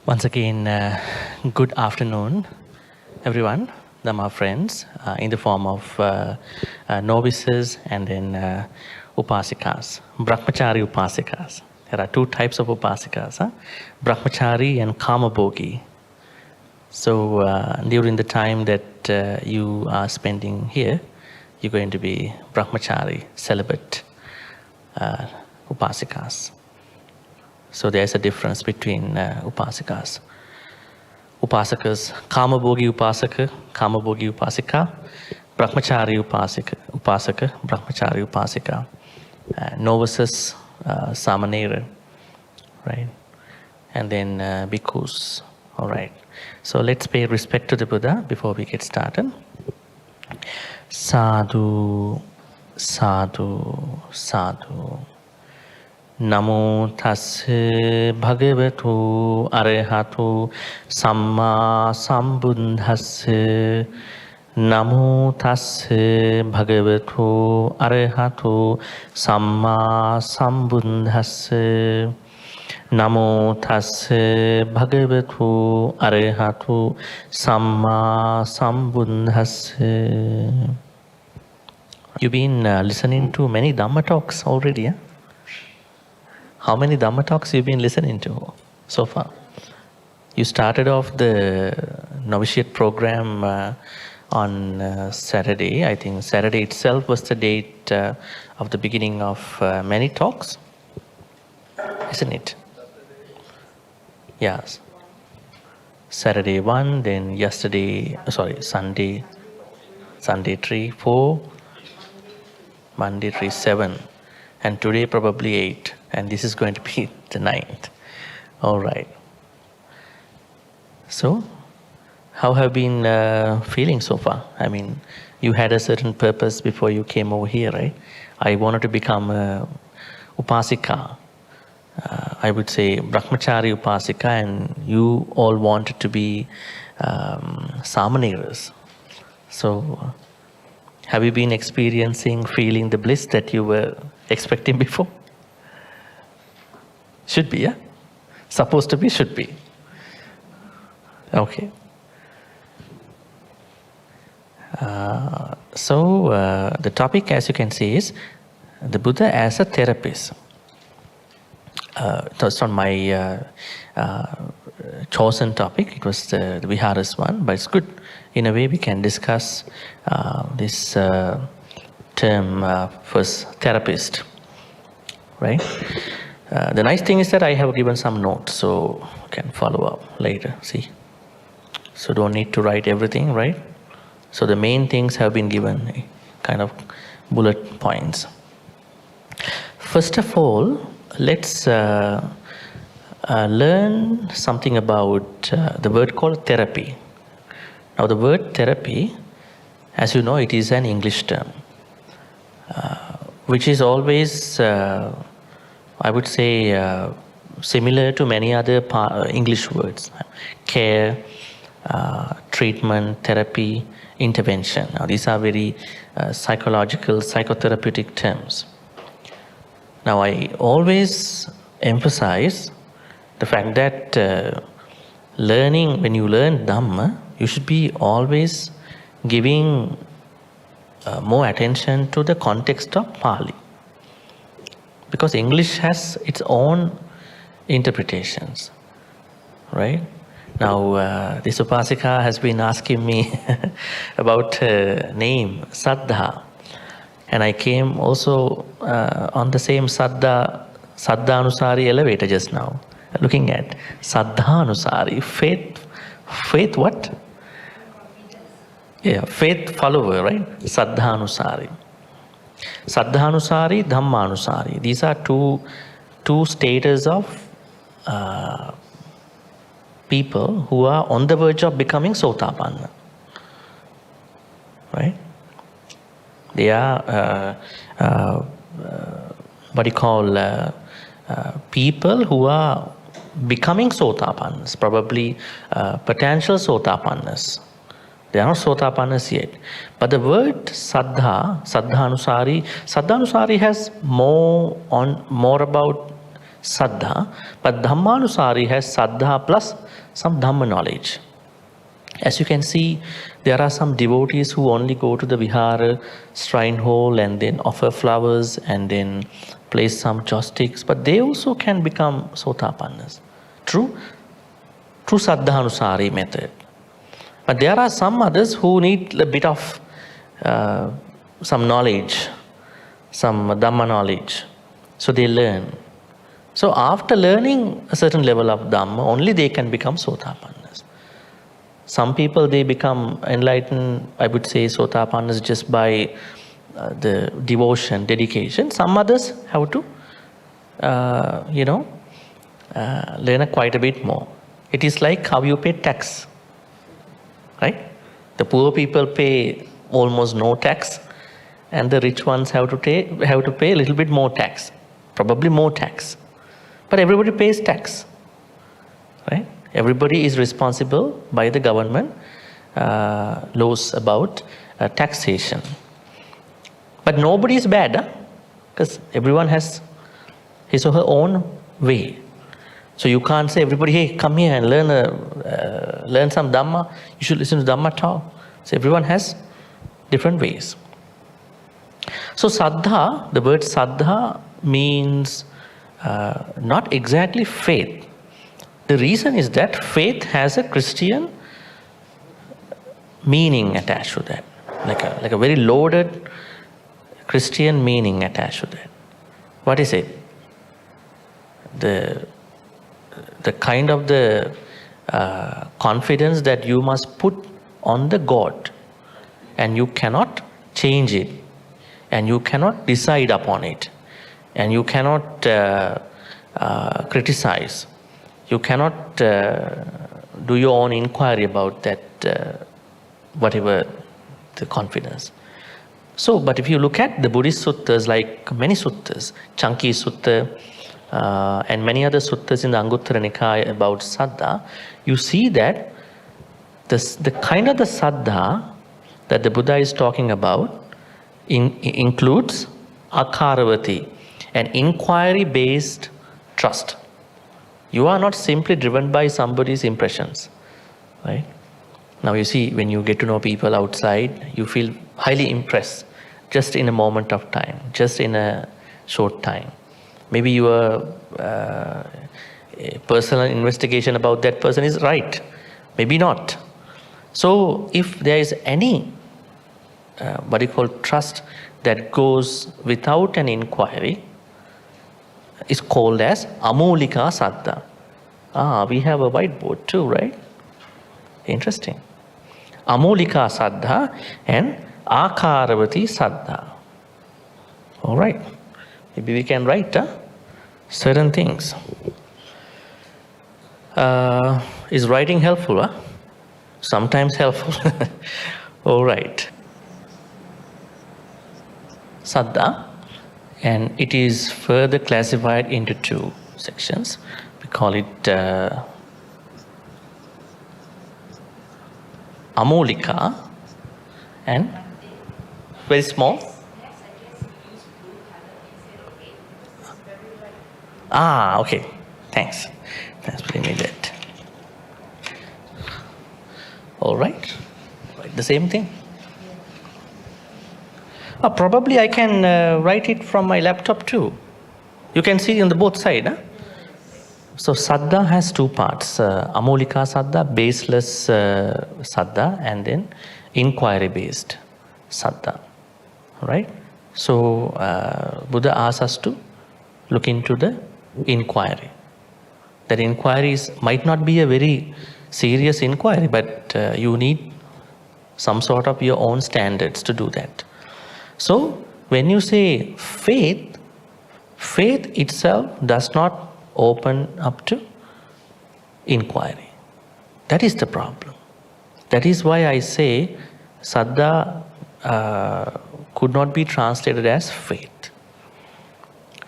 Once again, good afternoon, everyone, Dhamma friends, in the form of novices and then upasikas, brahmachari upasikas. There are two types of upasikas, brahmachari and kamabhogi. So during the time that you are spending here, you're going to be brahmachari, celibate upasikas. So there's a difference between upasikas. Upasakas, kamabhogi upasaka, kamabhogi upasika, brahmachari upasaka, brahmachari upasika, novices, samanera, right? And then bhikkhus, all right. So let's pay respect to the Buddha before we get started. Sadhu, sadhu, sadhu. Namo tassa bhagavatu arahatu samma sambuddhassa. Namo tassa bhagavatu arahatu samma sambuddhassa. Namo tassa bhagavatu arahatu samma sambuddhassa. You've been listening to many Dhamma talks already, eh? How many Dhamma talks you've been listening to so far? You started off the Novitiate program on Saturday. I think Saturday itself was the date of the beginning of many talks, isn't it? Yes. Saturday 1, then Sunday 3, 4, Monday 3, 7, and today probably 8. And this is going to be the 9th. All right. So, how have you been feeling so far? I mean, you had a certain purpose before you came over here, right? I wanted to become a upasika. I would say brahmachari upasika, and you all wanted to be samaneras. So, have you been feeling the bliss that you were expecting before? Should be, yeah? Supposed to be, should be. Okay. So, the topic, as you can see, is the Buddha as a therapist. That's not my chosen topic. It was the Vihara's one, but it's good. In a way, we can discuss this term first, therapist, right? The nice thing is that I have given some notes, so you can follow up later, see. So don't need to write everything, right? So the main things have been given, kind of bullet points. First of all, let's learn something about the word called therapy. Now the word therapy, as you know, it is an English term, which is always I would say similar to many other English words: care, treatment, therapy, intervention. Now these are very psychological, psychotherapeutic terms. Now I always emphasize the fact that when you learn Dhamma, you should be always giving more attention to the context of Pali. Because English has its own interpretations, right? Now, this upasika has been asking me about her name, Saddha. And I came also on the same Saddha-anusari elevator just now, looking at Saddha-anusari, faith what? Yeah, faith follower, right? Saddha-anusari. Saddha-anusari, Dhamma-anusari. These are two status of people who are on the verge of becoming Sotapanna. Right? They are people who are becoming Sotapannas, probably potential Sotapannas. They are not Sotapannas yet. But the word Saddha-anusari has more about Saddha. But Dhammanusari has Saddha plus some Dhamma knowledge. As you can see, there are some devotees who only go to the Vihara shrine hall and then offer flowers and then place some chopsticks, but they also can become Sotapannas. True Saddhanusari method. But there are some others who need a bit of some knowledge, some Dhamma knowledge. So they learn. So after learning a certain level of Dhamma, only they can become Sotapannas. Some people, they become enlightened, I would say, Sotapannas just by the devotion, dedication. Some others have to, learn quite a bit more. It is like how you pay tax, right? The poor people pay almost no tax, and the rich ones have to pay a little bit more tax, probably more tax. But everybody pays tax, right? Everybody is responsible by the government laws about taxation. But nobody is bad, because everyone has his or her own way. So you can't say everybody, hey, come here and learn some Dhamma. You should listen to Dhamma talk. So everyone has different ways. So Saddha, the word Saddha means not exactly faith. The reason is that faith has a Christian meaning attached to that, like a very loaded Christian meaning attached to that. What is it? The kind of the confidence that you must put on the God, and you cannot change it, and you cannot decide upon it, and you cannot criticize, you cannot do your own inquiry about that, whatever the confidence. So, but if you look at the Buddhist suttas, like many suttas, Chanki Sutta, and many other suttas in the Anguttara Nikaya about Saddha, you see that the kind of the Saddha that the Buddha is talking about includes Akaravati, an inquiry-based trust. You are not simply driven by somebody's impressions, right? Now you see, when you get to know people outside, you feel highly impressed just in a moment of time, just in a short time. Maybe your personal investigation about that person is right, maybe not. So if there is any what you call trust that goes without an inquiry, is called as Amulika Saddha. We have a whiteboard too, right? Interesting. Amulika Saddha and Akaravati Saddha. All right. Maybe we can write certain things. Is writing helpful? Sometimes helpful. All right. Saddha, and it is further classified into two sections. We call it Amulika and very small. Okay. Thanks. Thanks for telling me that. All right. Write the same thing. Probably I can write it from my laptop too. You can see on the both sides. So Saddha has two parts. Amulika Saddha, baseless Saddha, and then inquiry-based Saddha. Right? So Buddha asks us to look into the inquiry. That inquiry might not be a very serious inquiry, but you need some sort of your own standards to do that. So when you say faith, faith itself does not open up to inquiry. That is the problem. That is why I say Saddha could not be translated as faith.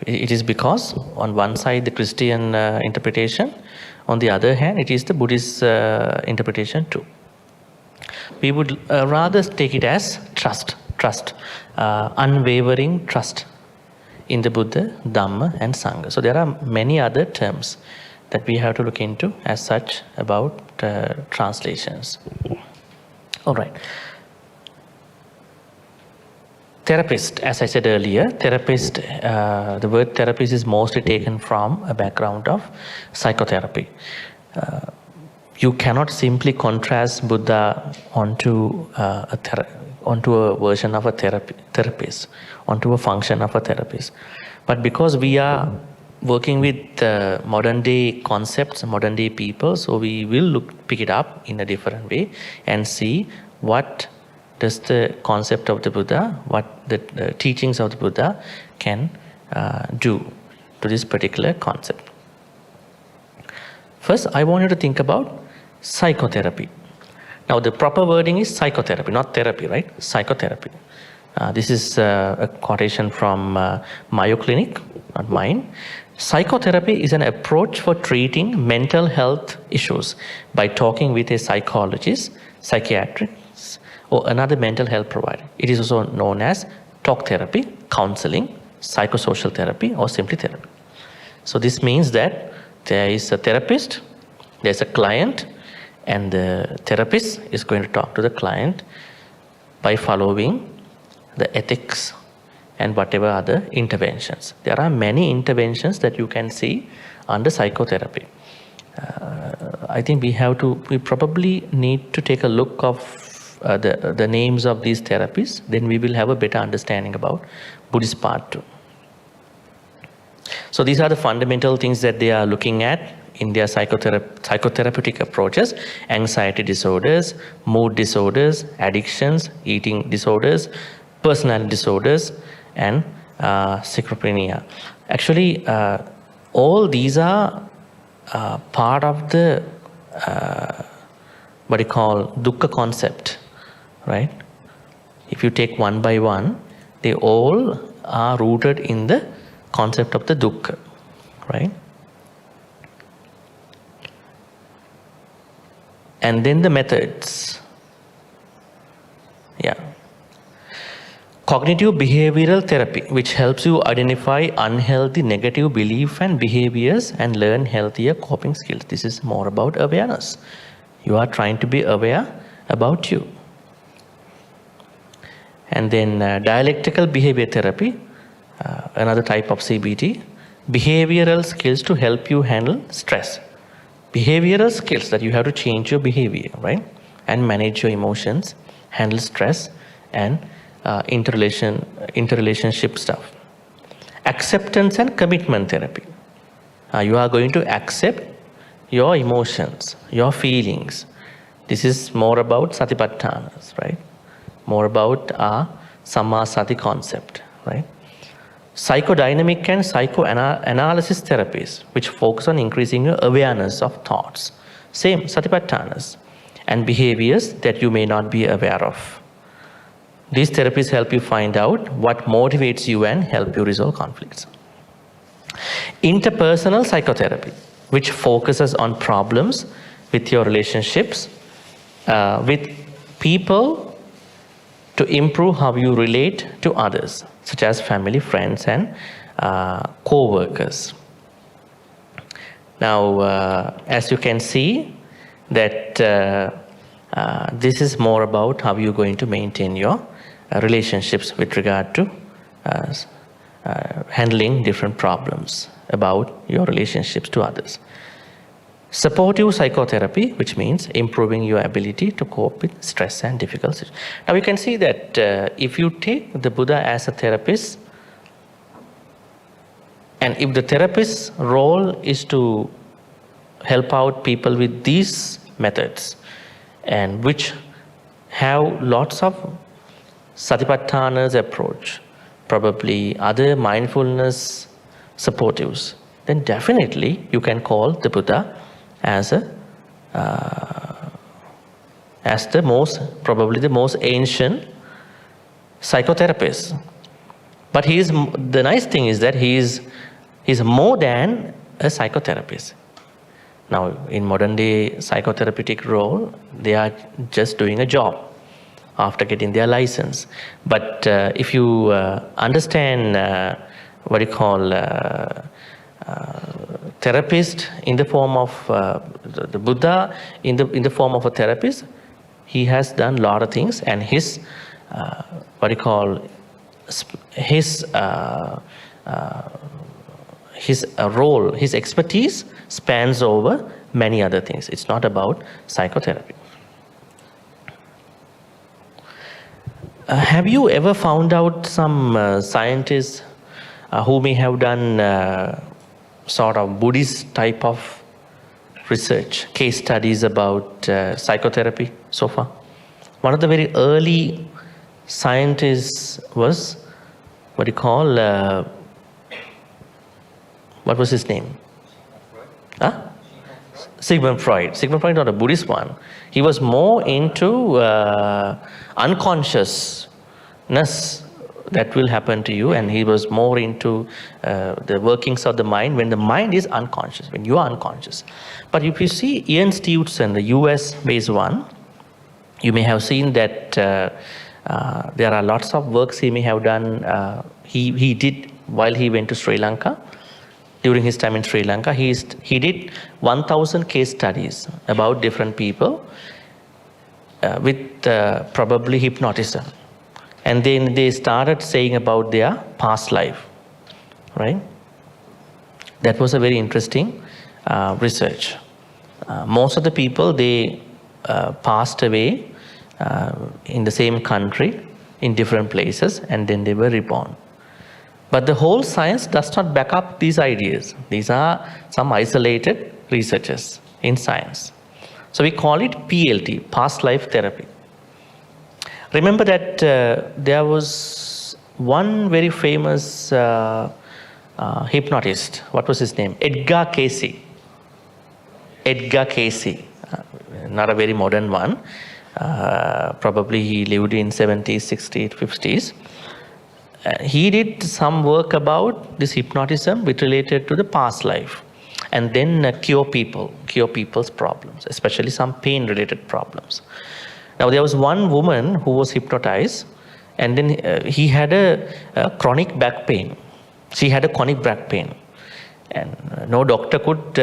It is because on one side the Christian interpretation, on the other hand it is the Buddhist interpretation too. We would rather take it as trust, unwavering trust in the Buddha, Dhamma and Sangha. So there are many other terms that we have to look into as such about translations. All right. Therapist, as I said earlier, therapist, the word therapist is mostly taken from a background of psychotherapy. You cannot simply contrast Buddha onto a version of a therapist, onto a function of a therapist. But because we are working with modern day concepts, modern day people, so we will pick it up in a different way and see what does the concept of the Buddha, what the teachings of the Buddha can do to this particular concept. First, I want you to think about psychotherapy. Now, the proper wording is psychotherapy, not therapy, right? Psychotherapy. This is a quotation from Mayo Clinic, not mine. Psychotherapy is an approach for treating mental health issues by talking with a psychologist, psychiatrist, or another mental health provider. It is also known as talk therapy, counseling, psychosocial therapy, or simply therapy. So this means that there is a therapist, there's a client, and the therapist is going to talk to the client by following the ethics and whatever other interventions. There are many interventions that you can see under psychotherapy. I think we probably need to take a look of the names of these therapies, then we will have a better understanding about Buddhist part too. So these are the fundamental things that they are looking at in their psychotherapeutic approaches: anxiety disorders, mood disorders, addictions, eating disorders, personality disorders, and schizophrenia. Actually, all these are part of the what you call dukkha concept, right? If you take one by one, they all are rooted in the concept of the dukkha, right? And then the methods. Yeah. Cognitive behavioral therapy, which helps you identify unhealthy negative beliefs and behaviors and learn healthier coping skills. This is more about awareness. You are trying to be aware about you. And then dialectical behavior therapy, another type of CBT, behavioral skills to help you handle stress. Behavioral skills that you have to change your behavior, right? And manage your emotions, handle stress, and interrelationship stuff. Acceptance and commitment therapy. You are going to accept your emotions, your feelings. This is more about satipatthanas, right? More about our sammasati concept, right? Psychodynamic and psychoanalysis therapies, which focus on increasing your awareness of thoughts. Same, satipatthanas, and behaviors that you may not be aware of. These therapies help you find out what motivates you and help you resolve conflicts. Interpersonal psychotherapy, which focuses on problems with your relationships with people to improve how you relate to others, such as family, friends, and co-workers. Now, as you can see, that this is more about how you're going to maintain your relationships with regard to handling different problems about your relationships to others. Supportive psychotherapy, which means improving your ability to cope with stress and difficulties. Now you can see that if you take the Buddha as a therapist, and if the therapist's role is to help out people with these methods, and which have lots of satipatthanas approach, probably other mindfulness supportives, then definitely you can call the Buddha as the probably the most ancient psychotherapist. But the nice thing is that he's more than a psychotherapist. Now, in modern day psychotherapeutic role, they are just doing a job after getting their license. But if you understand what you call therapist in the form of the Buddha in the form of a therapist. He has done a lot of things, and his what you call his role, his expertise spans over many other things. It's not about psychotherapy. Have you ever found out some scientists who may have done sort of Buddhist type of research, case studies about psychotherapy so far? One of the very early scientists was what you call, what was his name? Huh? Sigmund Freud. Sigmund Freud, not a Buddhist one. He was more into unconsciousness that will happen to you, and he was more into the workings of the mind when the mind is unconscious, when you are unconscious. But if you see Ian Stevenson, the US-based one, you may have seen that there are lots of works he may have done. He did while he went to Sri Lanka. During his time in Sri Lanka, he did 1,000 case studies about different people with probably hypnotism. And then they started saying about their past life, right? That was a very interesting research. Most of the people, they passed away in the same country, in different places, and then they were reborn. But the whole science does not back up these ideas. These are some isolated researches in science. So we call it PLT, past life therapy. Remember that there was one very famous hypnotist. What was his name? Edgar Cayce. Edgar Cayce, not a very modern one. Probably he lived in 70s, 60s, 50s. He did some work about this hypnotism which related to the past life, and then cure people's problems, especially some pain-related problems. Now there was one woman who was hypnotized, and then he had a chronic back pain. She had a chronic back pain, and no doctor could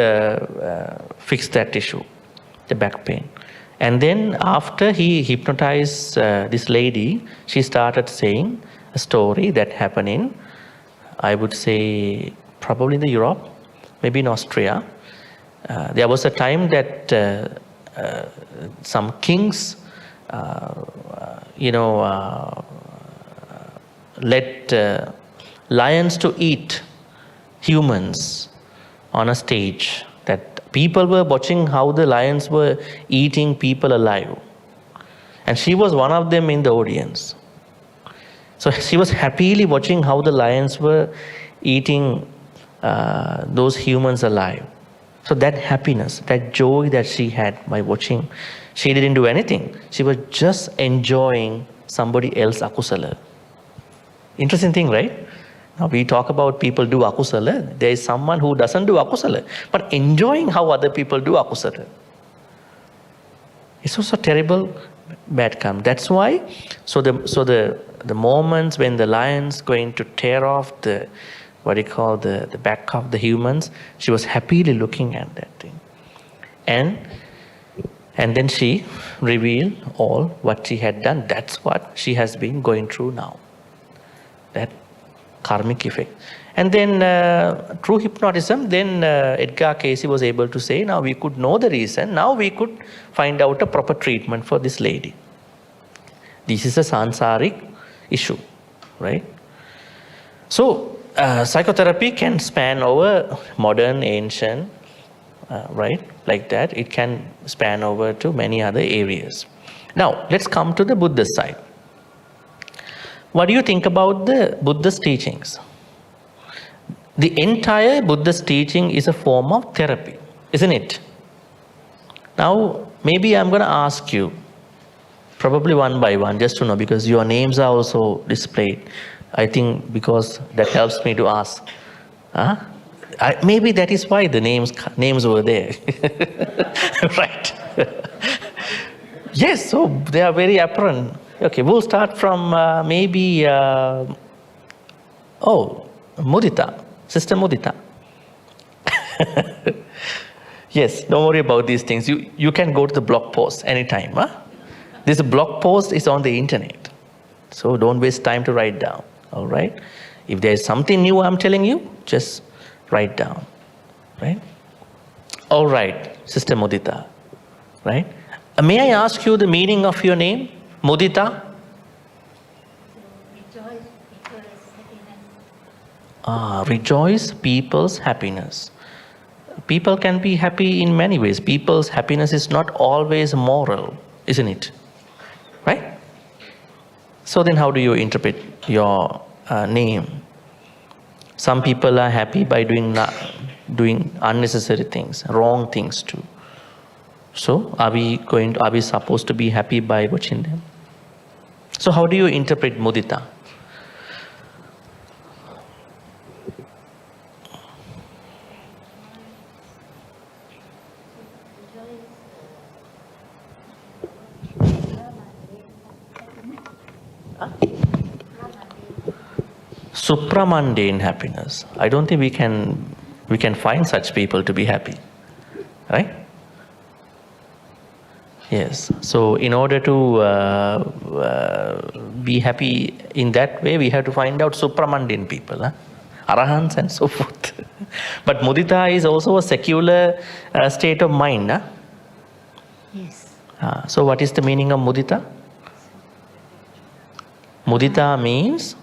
fix that issue, the back pain. And then after he hypnotized this lady, she started saying a story that happened in, I would say, probably in the Europe, maybe in Austria. There was a time that some kings, let lions to eat humans on a stage. That people were watching how the lions were eating people alive. And she was one of them in the audience. So she was happily watching how the lions were eating those humans alive. So that happiness, that joy that she had by watching, she didn't do anything. She was just enjoying somebody else's akusala. Interesting thing, right? Now we talk about people do akusala. There is someone who doesn't do akusala, but enjoying how other people do akusala. It's also terrible bad karma. That's why, so the moments when the lion's going to tear off the, what you call the back of the humans, she was happily looking at that thing. And then she revealed all what she had done. That's what she has been going through now. That karmic effect. And then through hypnotism, then Edgar Cayce was able to say, now we could know the reason. Now we could find out a proper treatment for this lady. This is a sansaric issue, right? So psychotherapy can span over modern, ancient, right? Like that. It can span over to many other areas. Now, let's come to the Buddhist side. What do you think about the Buddhist teachings? The entire Buddhist teaching is a form of therapy, isn't it? Now, maybe I'm going to ask you, probably one by one, just to know, because your names are also displayed. I think because that helps me to ask. Maybe that is why the names were there. Right. Yes, so they are very apparent. Okay, we'll start from maybe, Mudita, Sister Mudita. Yes, don't worry about these things. You can go to the blog post anytime. Huh? This blog post is on the internet. So don't waste time to write down. All right? If there is something new I'm telling you, just write down. Right? All right, Sister Mudita. Right? May I ask you the meaning of your name? Mudita? Rejoice people's happiness. People can be happy in many ways. People's happiness is not always moral, isn't it? Right? So then how do you interpret your name? Some people are happy by doing unnecessary things, wrong things too. So are we supposed to be happy by watching them? So how do you interpret mudita? Supramundane happiness. I don't think we can find such people to be happy, right? Yes. So in order to be happy in that way, we have to find out supramundane people, arahants and so forth. But mudita is also a secular state of mind. Yes. So what is the meaning of mudita? Mudita means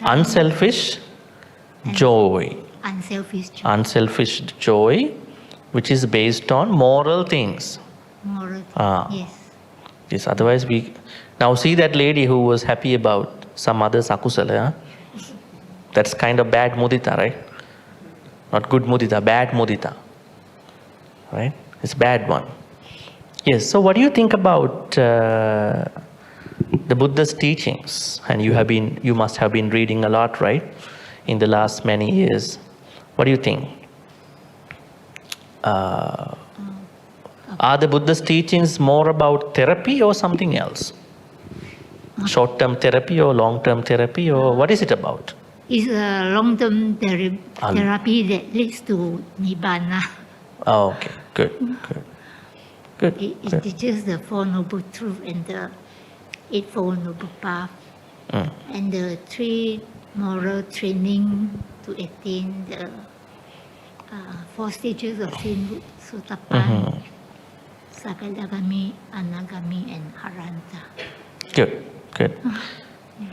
unselfish joy. Unselfish joy, which is based on moral things. Yes. Yes. Otherwise, we now see that lady who was happy about some other sakusala. That's kind of bad mudita, right? Not good mudita, bad mudita. Right? It's bad one. Yes. So, what do you think about the Buddha's teachings? And you must have been reading a lot, right? In the last many years. What do you think? Are the Buddha's teachings more about therapy or something else? Short-term therapy or long-term therapy, or what is it about? It's a long-term therapy that leads to Nibbana. Oh, okay, good. It teaches the Four Noble Truths and the Eightfold Noble Path, and the three moral training to attain the four stages of sainthood: Sotapanna, Sakadagami, Anagami, and Arhanta. Good.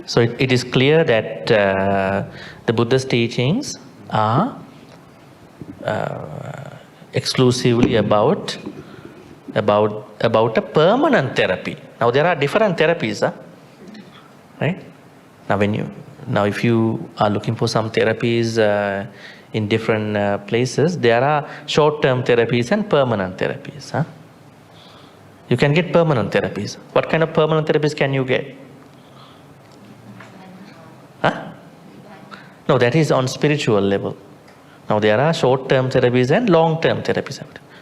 So it is clear that the Buddha's teachings are exclusively about a permanent therapy. Now there are different therapies, right? Now if you are looking for some therapies in different places, there are short-term therapies and permanent therapies. You can get permanent therapies. What kind of permanent therapies can you get? No, that is on spiritual level. Now there are short-term therapies and long-term therapies,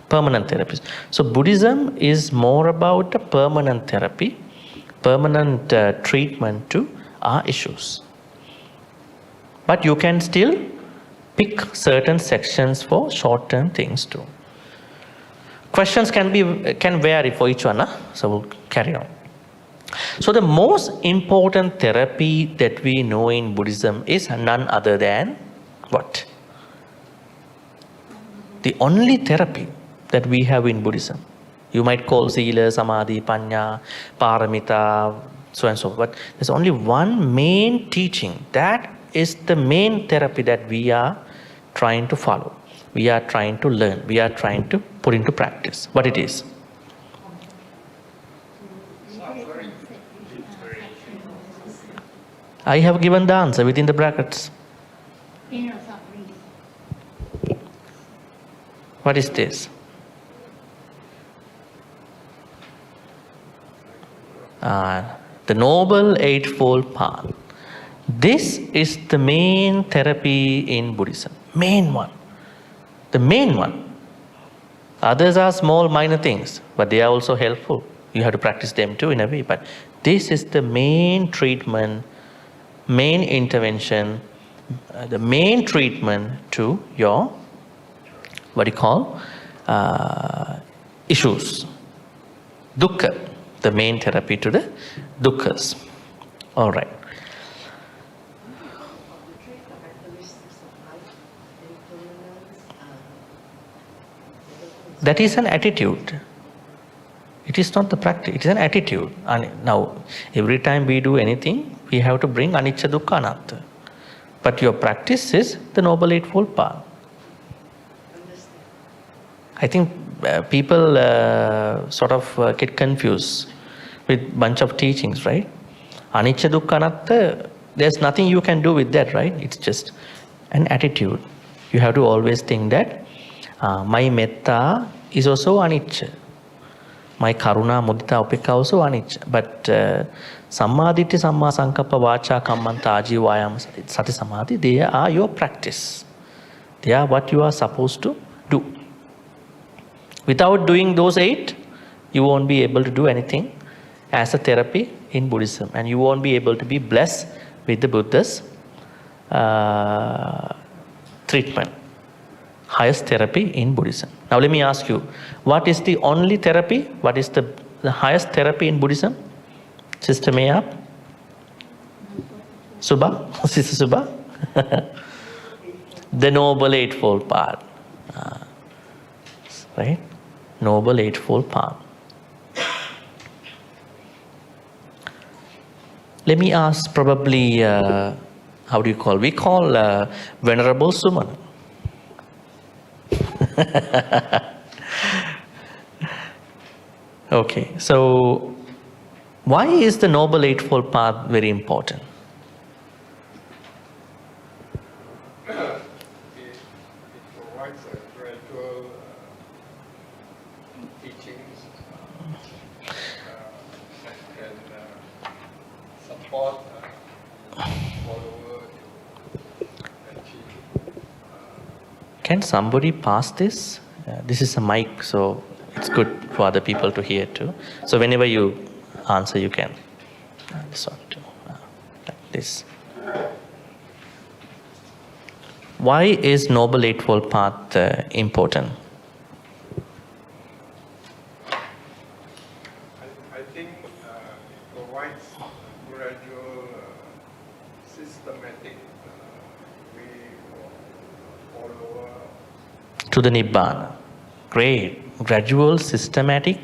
permanent therapies. So Buddhism is more about a permanent therapy, permanent treatment to our issues. But you can still pick certain sections for short-term things too. Questions can vary for each one, so we'll carry on. So the most important therapy that we know in Buddhism is none other than what? The only therapy that we have in Buddhism. You might call Sila, Samadhi, Panya, Paramita, so and so forth. But there's only one main teaching. That is the main therapy that we are trying to follow. We are trying to learn. We are trying to put into practice. What it is? I have given the answer within the brackets. What is this? The Noble Eightfold Path. This is the main therapy in Buddhism. Main one. The main one. Others are small, minor things, but they are also helpful. You have to practice them too in a way. But this is the main treatment main intervention, the main treatment to your, what you call, issues. Dukkha, the main therapy to the dukkhas. All right. That is an attitude. It is not the practice, it is an attitude. And now, every time we do anything, we have to bring anicca, dukkha, anatta. But your practice is the Noble Eightfold Path. I think people sort of get confused with bunch of teachings, right? Anicca, dukkha, anatta, there's nothing you can do with that, right? It's just an attitude. You have to always think that my metta is also anicca. My karuna, mudita, upekka also anicca. But sammaditi, samma sankappa, vacha, kammanta, ajivayam, sati samadhi, they are your practice. They are what you are supposed to do. Without doing those 8, you won't be able to do anything as a therapy in Buddhism. And you won't be able to be blessed with the Buddha's treatment. Highest therapy in Buddhism. Now let me ask you, what is the only therapy? What is the highest therapy in Buddhism? Sister Maya? Subha? Sister Subha? The Noble Eightfold Path. Right? Noble Eightfold Path. Let me ask probably, how do you call? We call Venerable Suman. Okay, so why is the Noble Eightfold Path very important? It provides a gradual teachings that can support followers to achieve. Can somebody pass this? This is a mic, so it's good for other people to hear too. So whenever you answer, you can. This one too. Like this. Why is Noble Eightfold Path important? I think it provides a gradual, systematic way for follower To the Nibbana. Great. Gradual, systematic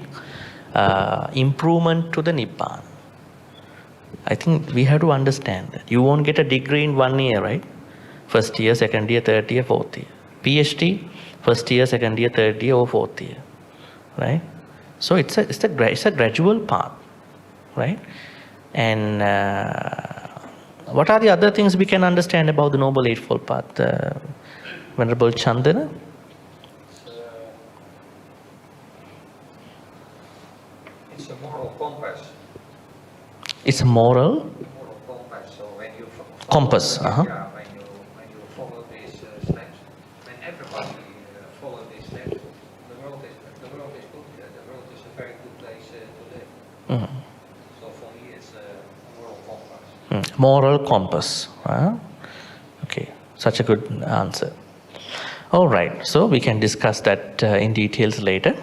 improvement to the Nibbana. I think we have to understand that. You won't get a degree in 1 year, right? First year, second year, third year, fourth year. PhD, first year, second year, third year, or fourth year, right? So it's a gradual path, right? And what are the other things we can understand about the Noble Eightfold Path, Venerable Chandana? It's a moral compass. It's a moral Compass. So when you compass. yeah, when you follow these steps, when everybody follow these steps, the world is good. The world is a very good place to live. Mhm. So for me, it's a moral compass. Moral compass. Okay, such a good answer. All right, so we can discuss that in details later.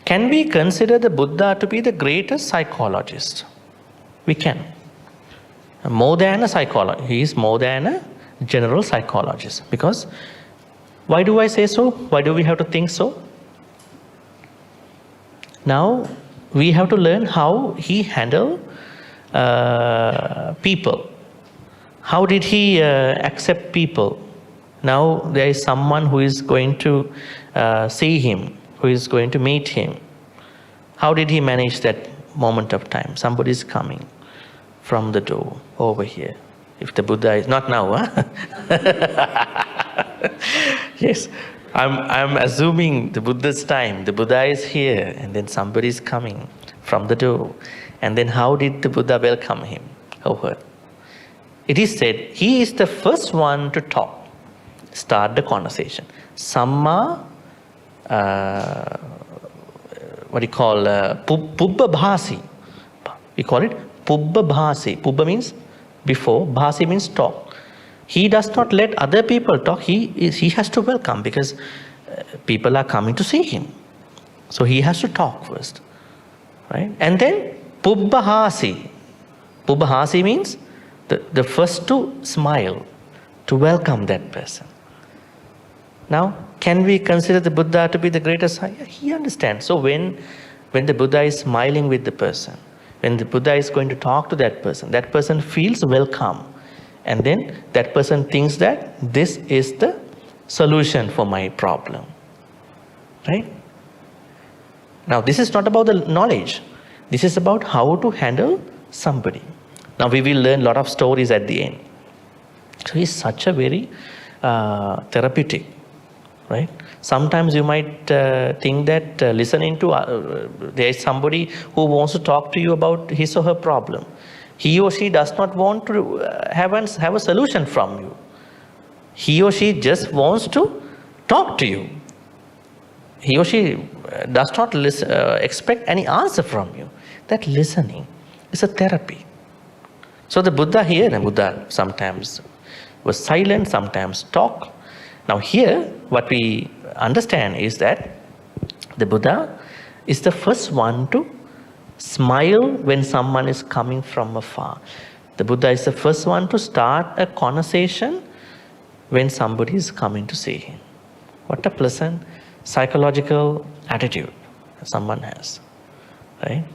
Can we consider the Buddha to be the greatest psychologist? We can. More than a psychologist. He is more than a general psychologist. Because, why do I say so? Why do we have to think so? Now, we have to learn how he handled people. How did he accept people? Now there is someone who is going to see him, who is going to meet him. How did he manage that moment of time? Somebody is coming from the door over here. If the Buddha is not now, huh? Yes, I'm assuming the Buddha's time. The Buddha is here, and then somebody is coming from the door. And then how did the Buddha welcome him over? It is said he is the first one to talk. Start the conversation. Samma, what do you call, Pubba Bhasi. We call it Pubba Bhasi. Pubba means before, bhasi means talk. He does not let other people talk. He has to welcome, because people are coming to see him. So he has to talk first. Right? And then pubbahasi. Pubbahasi means the first to smile, to welcome that person. Now, can we consider the Buddha to be the greatest? He understands. So when the Buddha is smiling with the person, when the Buddha is going to talk to that person feels welcome. And then that person thinks that this is the solution for my problem. Right? Now, this is not about the knowledge. This is about how to handle somebody. Now, we will learn a lot of stories at the end. So, he's such a very therapeutic. Right? Sometimes you might think that listening to there is somebody who wants to talk to you about his or her problem. He or she does not want to have a solution from you. He or she just wants to talk to you. He or she does not expect any answer from you. That listening is a therapy. So the Buddha sometimes was silent, sometimes talk. Now here, what we understand is that the Buddha is the first one to smile when someone is coming from afar. The Buddha is the first one to start a conversation when somebody is coming to see him. What a pleasant psychological attitude someone has, right?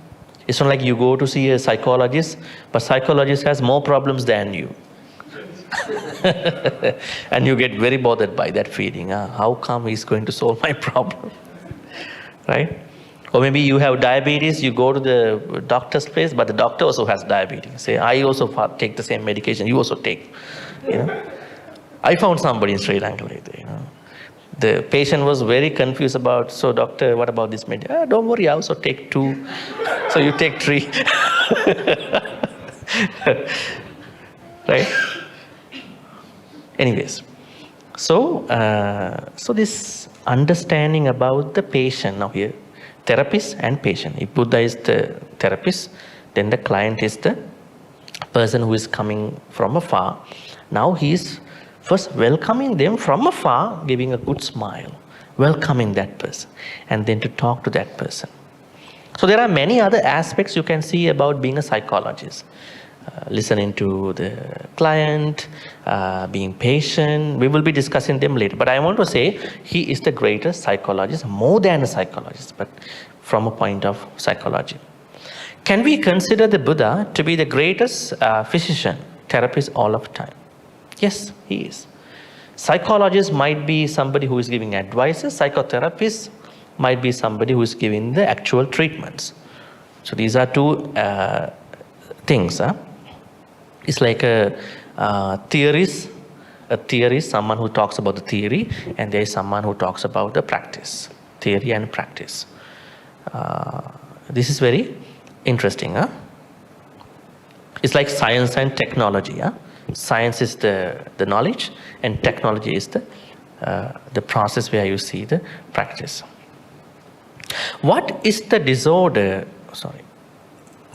It's not like you go to see a psychologist, but psychologist has more problems than you. And you get very bothered by that feeling. How come he's going to solve my problem? Right? Or maybe you have diabetes, you go to the doctor's place, but the doctor also has diabetes. Say, I also take the same medication, you also take. I found somebody in Sri Lanka later. The patient was very confused about, so doctor, what about this medication? Don't worry, I also take 2. So you take 3. Right? Anyways, so this understanding about the patient now here, therapist and patient. If Buddha is the therapist, then the client is the person who is coming from afar. Now he is first welcoming them from afar, giving a good smile, welcoming that person, and then to talk to that person. So there are many other aspects you can see about being a psychologist. Listening to the client, being patient. We will be discussing them later. But I want to say he is the greatest psychologist, more than a psychologist, but from a point of psychology. Can we consider the Buddha to be the greatest physician, therapist all of time? Yes, he is. Psychologist might be somebody who is giving advices. Psychotherapist might be somebody who is giving the actual treatments. So these are 2 things. It's like a theorist. A theorist, someone who talks about the theory, and there is someone who talks about the practice, theory and practice. This is very interesting. It's like science and technology. Science is the knowledge, and technology is the process where you see the practice. What is the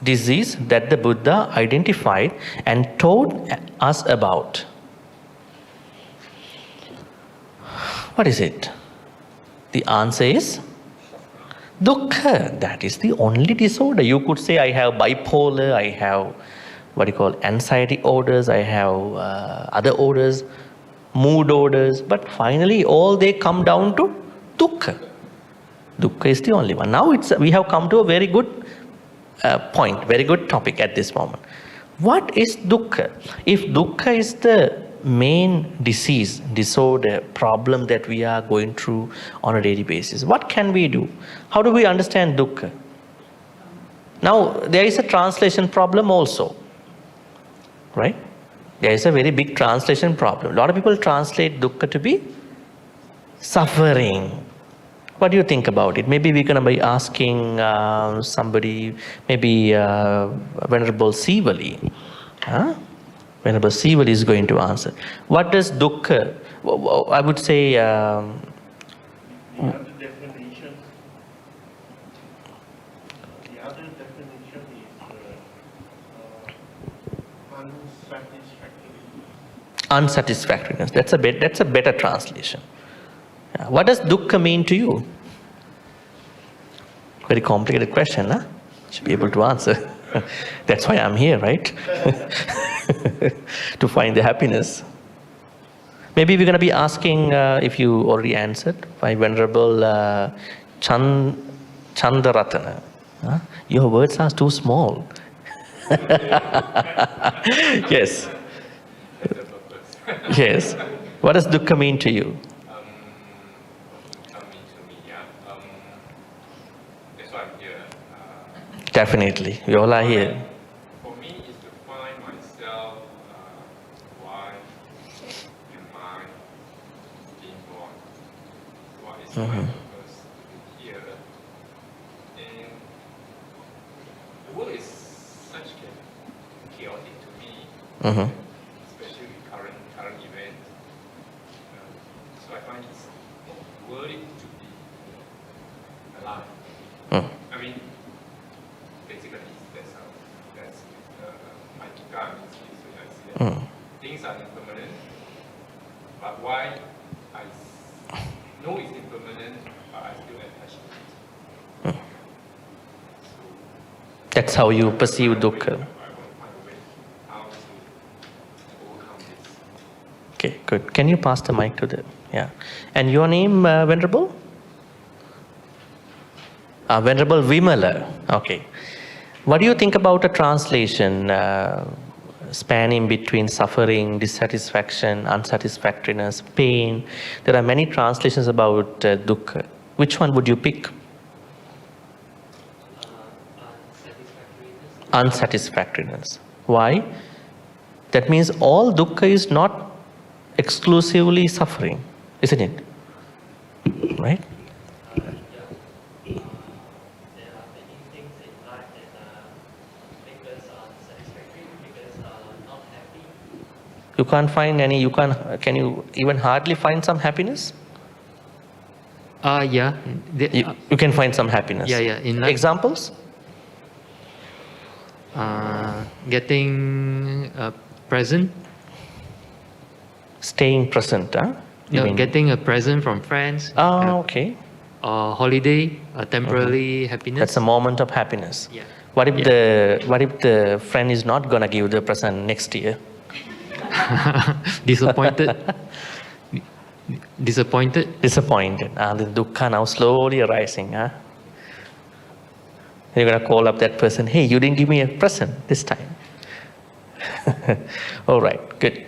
disease that the Buddha identified and told us about? What is it? The answer is dukkha. That is the only disorder. You could say, I have bipolar, I have anxiety orders, I have other orders, mood orders, but finally all they come down to dukkha. Dukkha is the only one. Now we have come to a very good point, very good topic at this moment. What is dukkha? If dukkha is the main disorder, problem that we are going through on a daily basis, what can we do? How do we understand dukkha? Now, there is a translation problem also, right? There is a very big translation problem. A lot of people translate dukkha to be suffering. What do you think about it? Maybe we're going to be asking somebody, maybe Venerable Sivali. Venerable Sivali is going to answer. What does dukkha, I would say... The other definition is unsatisfied unsatisfactoriness. That's a better translation. Yeah. What does dukkha mean to you? Very complicated question, huh? Should be able to answer. That's why I'm here, right? To find the happiness. Maybe we're going to be asking, if you already answered, by Venerable Chandaratana. Huh? Your words are too small. Yes. Yes. What does dukkha mean to you? Definitely. We all are here. For me, is to find myself, why am I being born? What is my purpose to be here? And the world is such chaotic to me, especially with current events. So I find it's not worthy to be alive. I mean, basically, that's my dukkha means I see that things are impermanent, but why I know it's impermanent, but I still attach to it. So That's how you perceive dukkha. I want to find a way how to overcome this. Okay, good. Can you pass the mic to the... Yeah. And your name, Venerable? Venerable Vimala. Okay. What do you think about a translation spanning between suffering, dissatisfaction, unsatisfactoriness, pain? There are many translations about dukkha. Which one would you pick? Unsatisfactoriness. Why? That means all dukkha is not exclusively suffering, isn't it? Right? You can't find any, can you even hardly find some happiness? Yeah. You can find some happiness. Yeah. In life, Examples? getting a present. Staying present, huh? Getting a present from friends. Okay. Holiday, temporary happiness. That's a moment of happiness. Yeah. What if the friend is not gonna give the present next year? Disappointed. Disappointed. The dukkha now slowly arising, huh? You're gonna call up that person, hey, you didn't give me a present this time. All right, good.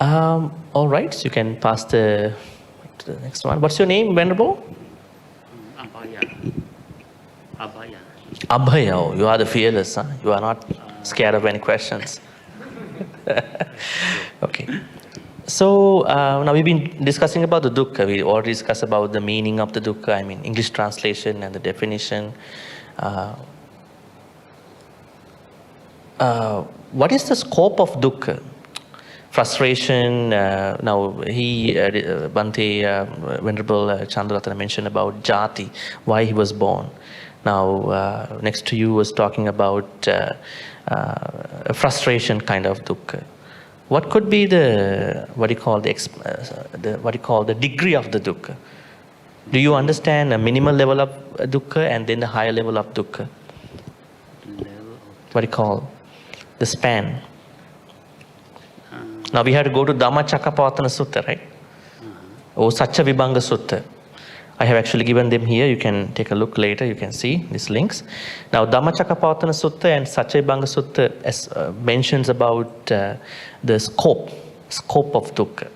All right, so you can pass to the next one. What's your name, Venerable? Abhaya. Oh, you are the fearless, huh? You are not scared of any questions. Okay. So now we've been discussing about the dukkha. We already discussed about the meaning of the dukkha, I mean English translation and the definition. What is the scope of dukkha? Frustration. Now Bhante, Venerable Chandaratana mentioned about jati, why he was born. Now next to you was talking about a frustration kind of dukkha. What could be the degree of the dukkha? Do you understand a minimal level of dukkha and then the higher level of dukkha? What do you call the span? Now we have to go to Dhamma Chakkapavatana Sutta, right? Or Satcha Vibhanga Sutta. I have actually given them here. You can take a look later. You can see these links. Now, Dhamma Chakkapavatana Sutta and Satcha Vibhanga Sutta mentions about the scope of dukkha.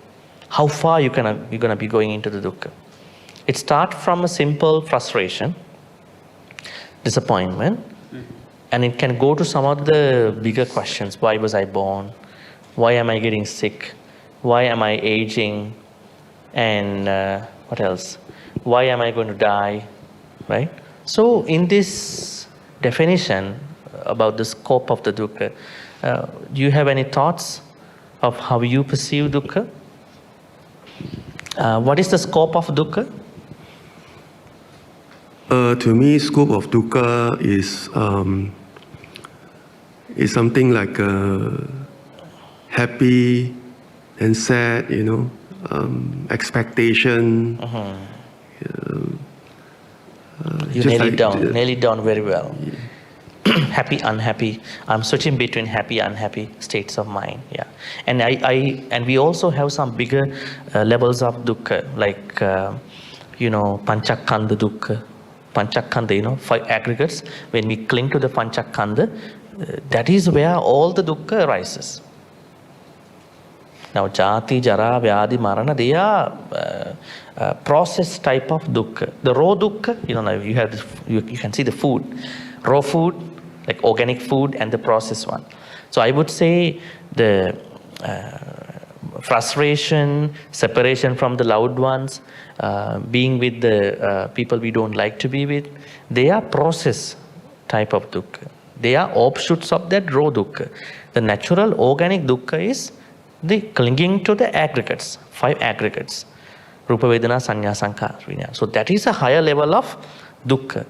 How far you're gonna be going into the dukkha. It starts from a simple frustration, disappointment, and it can go to some of the bigger questions. Why was I born? Why am I getting sick? Why am I aging? And what else? Why am I going to die, right? So in this definition about the scope of the dukkha, do you have any thoughts of how you perceive dukkha? What is the scope of dukkha? To me, scope of dukkha is something like happy and sad, expectation. You just nail it down very well. Happy, unhappy. I'm switching between happy, unhappy states of mind. Yeah, and and we also have some bigger levels of dukkha, like panchakanda dukkha. Panchakanda, 5 aggregates. When we cling to the panchakanda, that is where all the dukkha arises. Now, jati, jara, vyadi, marana, they are process type of dukkha. The raw dukkha, you can see the food, raw food, like organic food, and the processed one. So I would say the frustration, separation from the loved ones, being with the people we don't like to be with, they are process type of dukkha. They are offshoots of that raw dukkha. The natural organic dukkha is the clinging to the aggregates, 5 aggregates. Rupa, Vedana, Sanya, Sankhara, Vinyana. So that is a higher level of dukkha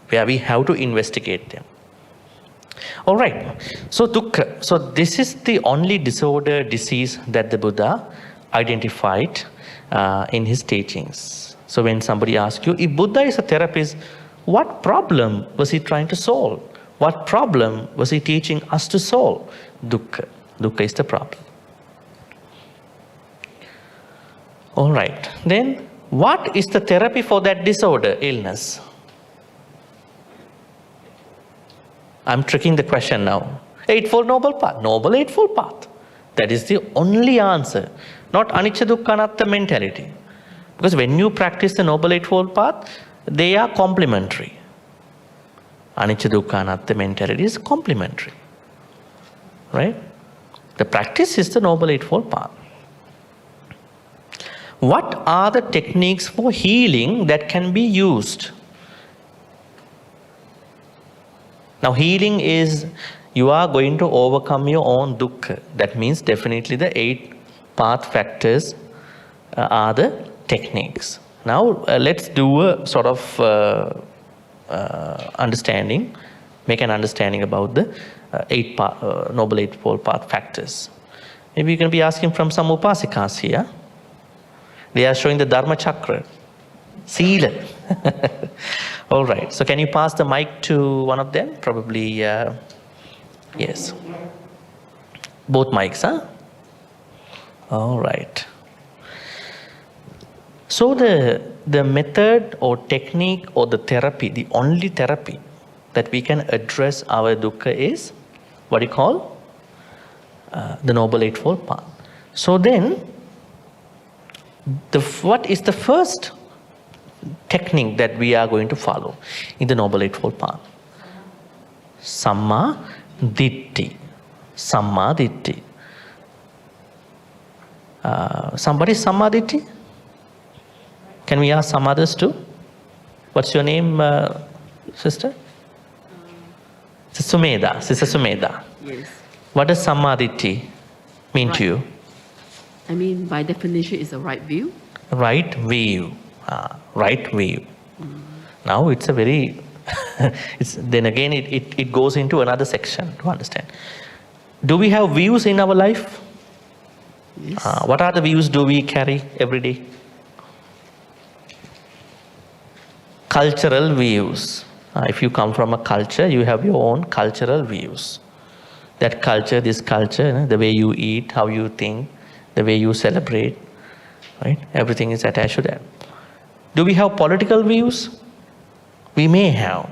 where we have to investigate them. All right. So dukkha. So this is the only disorder, disease that the Buddha identified in his teachings. So when somebody asks you, if Buddha is a therapist, what problem was he trying to solve? What problem was he teaching us to solve? Dukkha. Dukkha is the problem. All right. Then what is the therapy for that disorder, illness? I'm tricking the question now. Eightfold Noble Path. Noble Eightfold Path. That is the only answer. Not Anicca Dukkha Anatta mentality. Because when you practice the Noble Eightfold Path, they are complementary. Anicca Dukkha Anatta mentality is complementary. Right? The practice is the Noble Eightfold Path. What are the techniques for healing that can be used? Now, healing is you are going to overcome your own dukkha. That means definitely the 8 path factors are the techniques. Now, let's do a sort of understanding, make an understanding about the Noble Eightfold Path factors. Maybe you can be asking from some upasikas here. They are showing the Dharma Chakra, Sila. All right. So can you pass the mic to one of them? Probably, yes. Both mics, huh? All right. So the method or technique or the therapy, the only therapy that we can address our dukkha is what you call the Noble Eightfold Path. So then, what is the first technique that we are going to follow in the Noble Eightfold Path? Samma Ditti. Samma Ditti. Somebody Samma Ditti? Can we ask some others too? What's your name, sister? Sumeda. Sister Sumeda. Yes. What does Samma Ditti mean to you? I mean, by definition, it's a right view. Right view. Right view. Now it's a very, then again it goes into another section to understand. Do we have views in our life? Yes. What are the views do we carry every day? Cultural views. If you come from a culture, you have your own cultural views. That culture, this culture, the way you eat, how you think, the way you celebrate, right? Everything is attached to that. Do we have political views? We may have.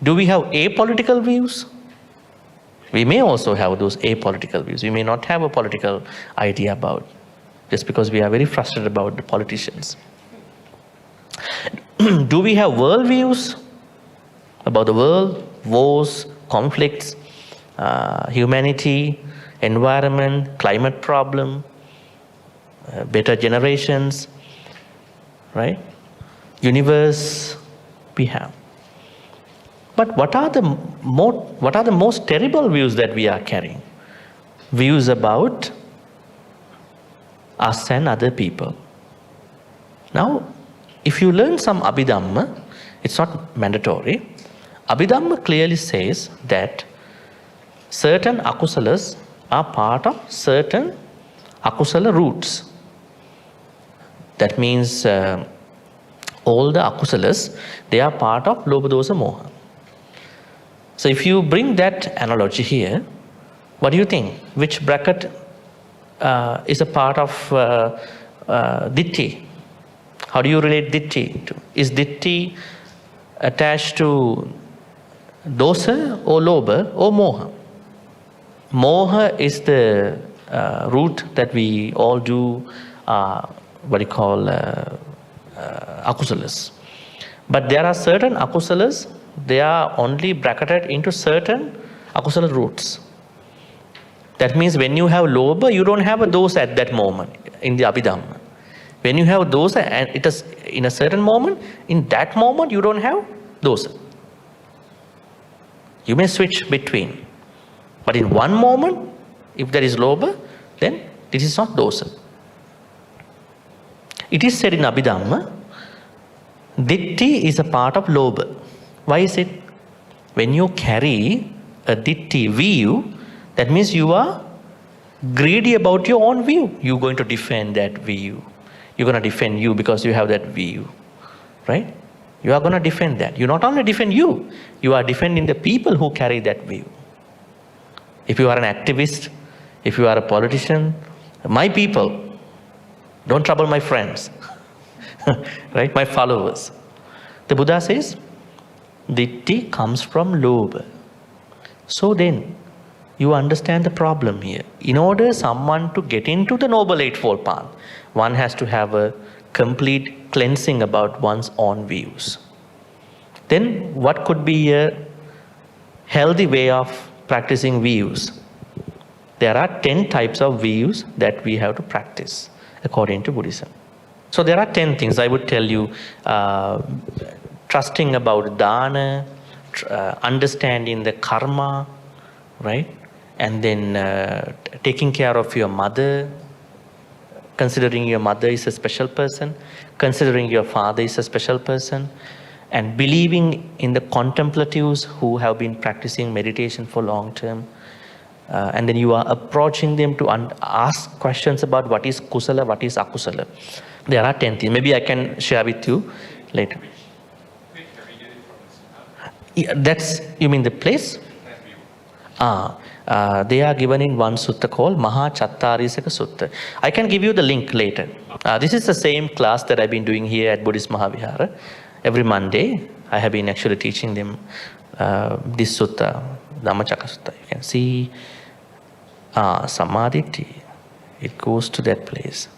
Do we have apolitical views? We may also have those apolitical views. We may not have a political idea about, just because we are very frustrated about the politicians. Do we have world views about the world, wars, conflicts, humanity, environment, climate problem, better generations, right? Universe, we have. But what are the most terrible views that we are carrying? Views about us and other people. Now, if you learn some Abhidhamma, it's not mandatory. Abhidhamma clearly says that certain akusalas are part of certain akusala roots. That means all the akusalas, they are part of lobha dosa moha. So if you bring that analogy here, what do you think? Which bracket is a part of ditti? How do you relate ditti to? Is ditti attached to dosa or lobha or moha? Moha is the root that we all do what you call akusalas. But there are certain akusalas, they are only bracketed into certain akusala roots. That means when you have lobha, you don't have a dosa at that moment in the Abhidhamma. When you have dosa and it is in a certain moment, in that moment you don't have dosa. You may switch between. But in one moment, if there is lobha, then this is not dosa. It is said in Abhidhamma, ditti is a part of lobha. Why is it? When you carry a ditti view, that means you are greedy about your own view. You're going to defend that view. You're going to defend you because you have that view. Right? You are going to defend that. You not only defend you, you are defending the people who carry that view. If you are an activist, if you are a politician, my people, don't trouble my friends, right? My followers. The Buddha says, ditti comes from lobha. So then, you understand the problem here. In order someone to get into the Noble Eightfold Path, one has to have a complete cleansing about one's own views. Then what could be a healthy way of practicing views? There are 10 types of views that we have to practice according to Buddhism. So there are 10 things I would tell you. Trusting about dana, understanding the karma, right? And then taking care of your mother, considering your mother is a special person, considering your father is a special person, and believing in the contemplatives who have been practicing meditation for long term. And then you are approaching them to ask questions about what is kusala, what is akusala. There are 10 things. Maybe I can share with you later. Yeah, that's, you mean the place? They are given in one sutta called Maha Chattarisaka Sutta. I can give you the link later. This is the same class that I've been doing here at Buddhist Maha Vihara. Every Monday, I have been actually teaching them this sutta, Dhammacakka Sutta. You can see Samadhi, it goes to that place.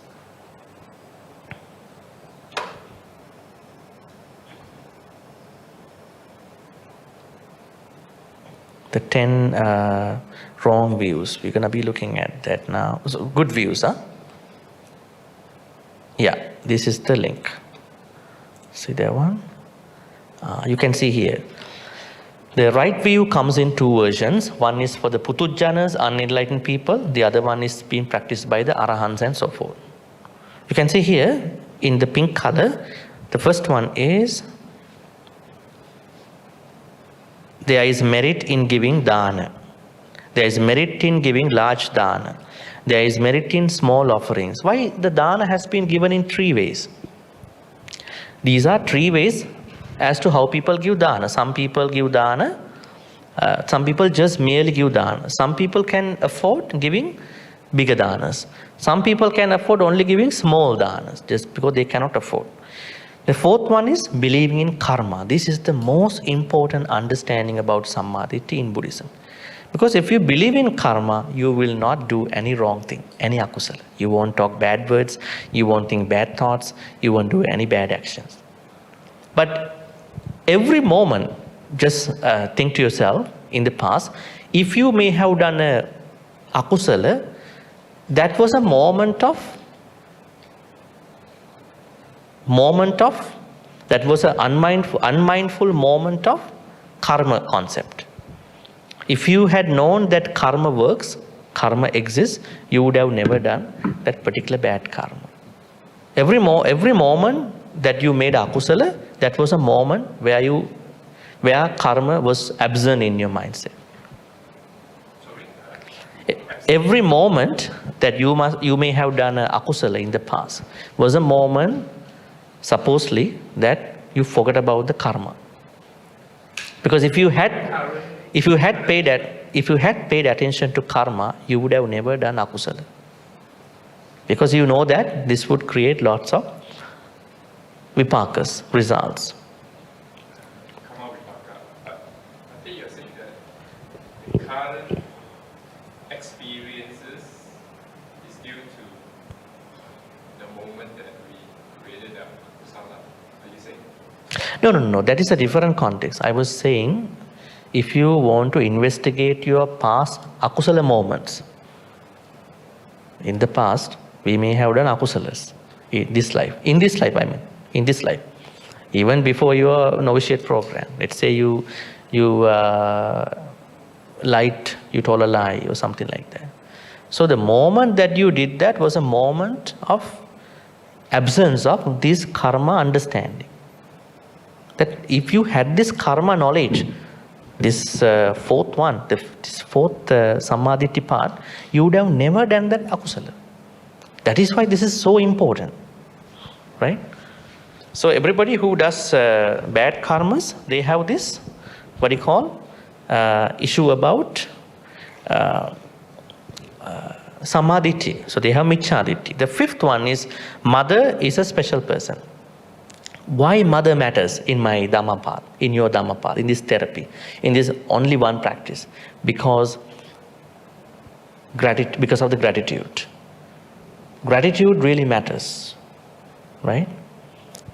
The 10 wrong views. We're going to be looking at that now. So good views, huh? Yeah, this is the link. See that one? You can see here. The right view comes in two versions. One is for the Putujjanas, unenlightened people. The other one is being practiced by the Arahants and so forth. You can see here in the pink color, the first one is there is merit in giving dana. There is merit in giving large dana. There is merit in small offerings. Why the dana has been given in 3 ways? These are 3 ways as to how people give dana. Some people give dana. Some people just merely give dana. Some people can afford giving bigger danas. Some people can afford only giving small danas just because they cannot afford. The 4th one is believing in karma. This is the most important understanding about Sammaditi in Buddhism. Because if you believe in karma, you will not do any wrong thing, any akusala. You won't talk bad words, you won't think bad thoughts, you won't do any bad actions. But every moment, just think to yourself, in the past, if you may have done a akusala, that was a moment of, that was an unmindful moment of karma concept. If you had known that karma works, karma exists, you would have never done that particular bad karma. Every moment that you made akusala, that was a moment where karma was absent in your mindset. Every moment that you may have done a akusala in the past was a moment, supposedly, that you forgot about the karma. Because if you had paid attention to karma, you would have never done akusala. Because you know that this would create lots of vipakas, results. Karma vipaka. I think you're saying that the current experiences is due to the moment that we created the akusala. Are you saying? No. That is a different context. I was saying, if you want to investigate your past akusala moments, in the past, we may have done akusalas in this life. In this life. Even before your novitiate program. Let's say you lied, you told a lie or something like that. So the moment that you did that was a moment of absence of this karma understanding. That if you had this karma knowledge, this fourth one, this fourth samadhi part, you would have never done that akusala. That is why this is so important, right? So everybody who does bad karmas, they have this, what do you call, issue about samadhi. So they have micchaditi. The fifth one is mother is a special person. Why mother matters in my Dhamma path, in your Dhamma path, in this therapy, in this only one practice? Because of the gratitude. Gratitude really matters, right?